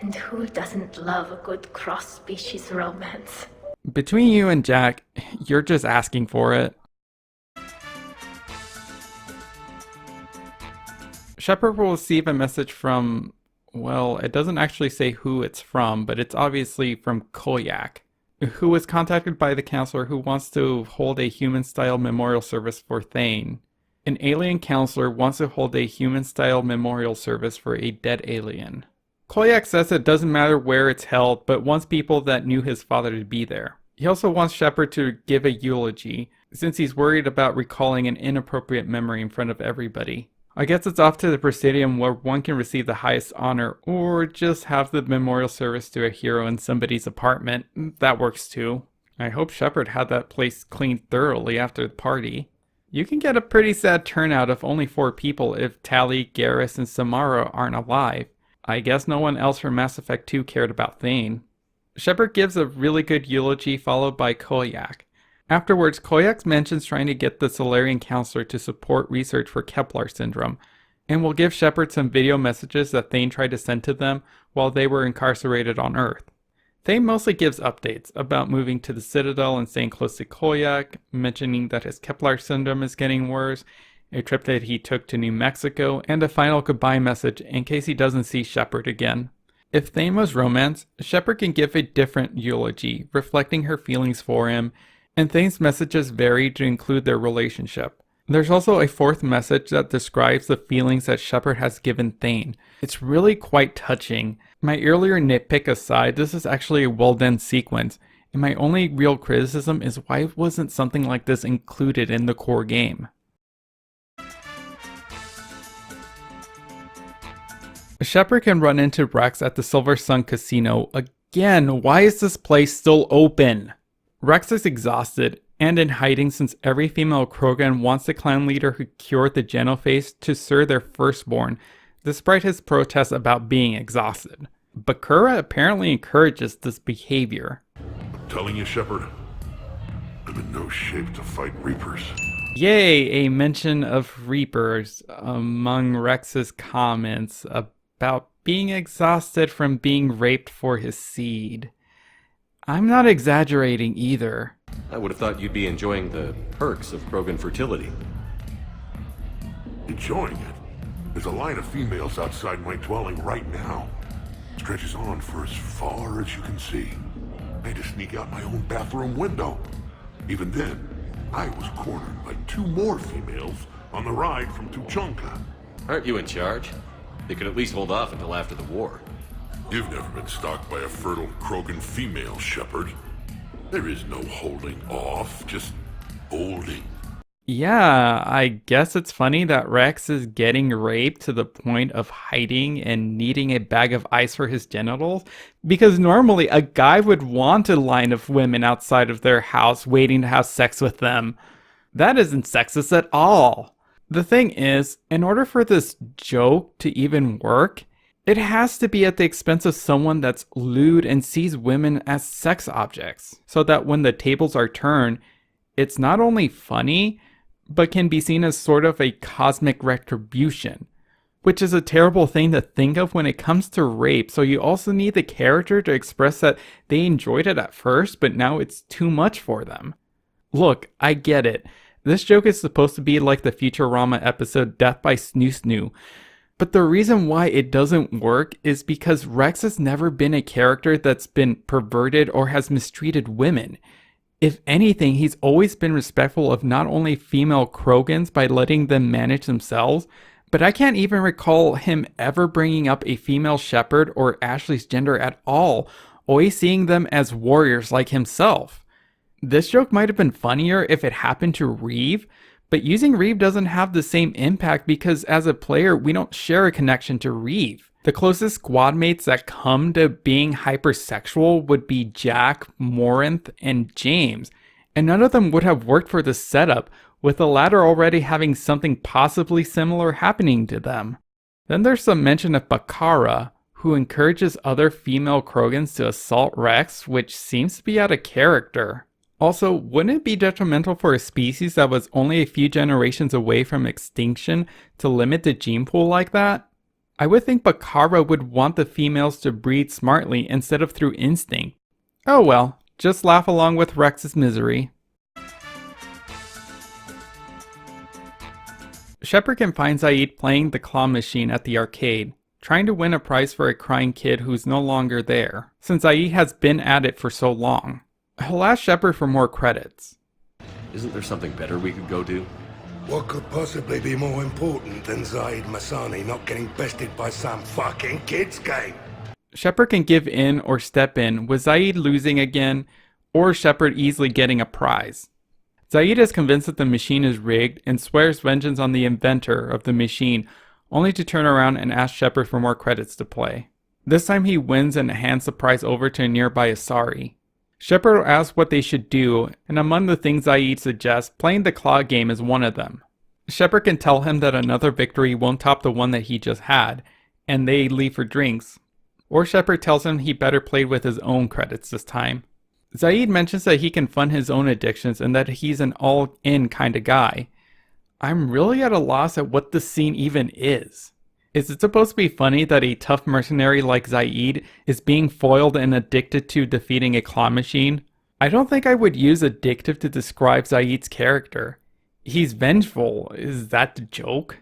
And who doesn't love a good cross-species romance? Between you and Jack, you're just asking for it. Shepard will receive a message from, well, it doesn't actually say who it's from, but it's obviously from Koyak, who was contacted by the counselor who wants to hold a human-style memorial service for Thane. An alien counselor wants to hold a human-style memorial service for a dead alien. Koyak says it doesn't matter where it's held, but wants people that knew his father to be there. He also wants Shepard to give a eulogy, since he's worried about recalling an inappropriate memory in front of everybody. I guess it's off to the Presidium where one can receive the highest honor, or just have the memorial service to a hero in somebody's apartment. That works too. I hope Shepard had that place cleaned thoroughly after the party. You can get a pretty sad turnout of only 4 people if Tali, Garrus, and Samara aren't alive. I guess no one else from Mass Effect 2 cared about Thane. Shepard gives a really good eulogy followed by Koyak. Afterwards, Koyak mentions trying to get the Solarian counselor to support research for Kepler syndrome, and will give Shepard some video messages that Thane tried to send to them while they were incarcerated on Earth. Thane mostly gives updates about moving to the Citadel and staying close to Koyak, mentioning that his Kepler syndrome is getting worse, a trip that he took to New Mexico, and a final goodbye message in case he doesn't see Shepard again. If Thane was romance, Shepard can give a different eulogy, reflecting her feelings for him, and Thane's messages vary to include their relationship. There's also a 4th message that describes the feelings that Shepard has given Thane. It's really quite touching. My earlier nitpick aside, this is actually a well-done sequence, and my only real criticism is why wasn't something like this included in the core game? Shepard can run into Wrex at the Silver Sun Casino. Again, why is this place still open? Wrex is exhausted and in hiding since every female Krogan wants the clan leader who cured the Genophage to serve their firstborn, despite his protests about being exhausted. Bakura apparently encourages this behavior. I'm telling you, Shepard, I'm in no shape to fight Reapers. Yay, a mention of Reapers among Rex's comments about being exhausted from being raped for his seed. I'm not exaggerating either. I would have thought you'd be enjoying the perks of Krogan fertility. Enjoying it? There's a line of females outside my dwelling right now. Stretches on for as far as you can see. I had to sneak out my own bathroom window. Even then, I was cornered by 2 more females on the ride from Tuchanka. Aren't you in charge? They could at least hold off until after the war. You've never been stalked by a fertile Krogan female, Shepard. There is no holding off, just holding. Yeah, I guess it's funny that Wrex is getting raped to the point of hiding and needing a bag of ice for his genitals, because normally a guy would want a line of women outside of their house waiting to have sex with them. That isn't sexist at all. The thing is, in order for this joke to even work, it has to be at the expense of someone that's lewd and sees women as sex objects, so that when the tables are turned, it's not only funny, but can be seen as sort of a cosmic retribution, which is a terrible thing to think of when it comes to rape. So you also need the character to express that they enjoyed it at first, but now it's too much for them. Look, I get it. This joke is supposed to be like the Futurama episode Death by Snoo Snoo, but the reason why it doesn't work is because Wrex has never been a character that's been perverted or has mistreated women. If anything, he's always been respectful of not only female Krogans by letting them manage themselves, but I can't even recall him ever bringing up a female Shepard or Ashley's gender at all, always seeing them as warriors like himself. This joke might have been funnier if it happened to Reeve, but using Reeve doesn't have the same impact because as a player, we don't share a connection to Reeve. The closest squad mates that come to being hypersexual would be Jack, Morinth, and James, and none of them would have worked for the setup, with the latter already having something possibly similar happening to them. Then there's some mention of Bakara, who encourages other female Krogans to assault Wrex, which seems to be out of character. Also, wouldn't it be detrimental for a species that was only a few generations away from extinction to limit the gene pool like that? I would think Bakara would want the females to breed smartly instead of through instinct. Oh well, just laugh along with Wrex's misery. Shepard can find Zaeed playing the claw machine at the arcade, trying to win a prize for a crying kid who's no longer there, since Zaeed has been at it for so long. He'll ask Shepard for more credits. Isn't there something better we could go do? What could possibly be more important than Zaeed Masani not getting bested by some fucking kids game? Shepard can give in or step in, with Zaeed losing again, or Shepard easily getting a prize. Zaeed is convinced that the machine is rigged and swears vengeance on the inventor of the machine, only to turn around and ask Shepard for more credits to play. This time he wins and hands the prize over to a nearby Asari. Shepard asks what they should do, and among the things Zaeed suggests, playing the claw game is one of them. Shepard can tell him that another victory won't top the one that he just had, and they leave for drinks. Or Shepard tells him he better play with his own credits this time. Zaeed mentions that he can fund his own addictions and that he's an all-in kind of guy. I'm really at a loss at what this scene even is. Is it supposed to be funny that a tough mercenary like Zaeed is being foiled and addicted to defeating a claw machine? I don't think I would use addictive to describe Zaeed's character. He's vengeful. Is that the joke?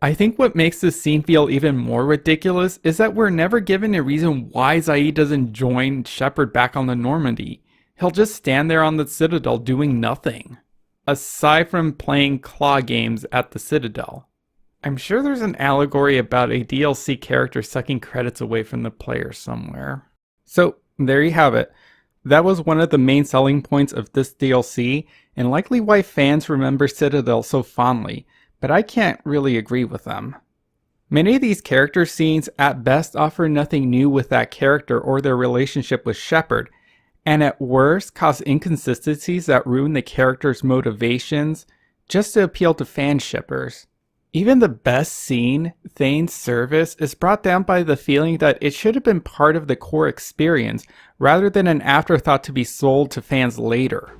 I think what makes this scene feel even more ridiculous is that we're never given a reason why Zaeed doesn't join Shepard back on the Normandy. He'll just stand there on the Citadel doing nothing, aside from playing claw games at the Citadel. I'm sure there's an allegory about a DLC character sucking credits away from the player somewhere. So, there you have it. That was one of the main selling points of this DLC, and likely why fans remember Citadel so fondly, but I can't really agree with them. Many of these character scenes at best offer nothing new with that character or their relationship with Shepard, and at worst cause inconsistencies that ruin the character's motivations just to appeal to fan shippers. Even the best scene, Thane's service, is brought down by the feeling that it should have been part of the core experience rather than an afterthought to be sold to fans later.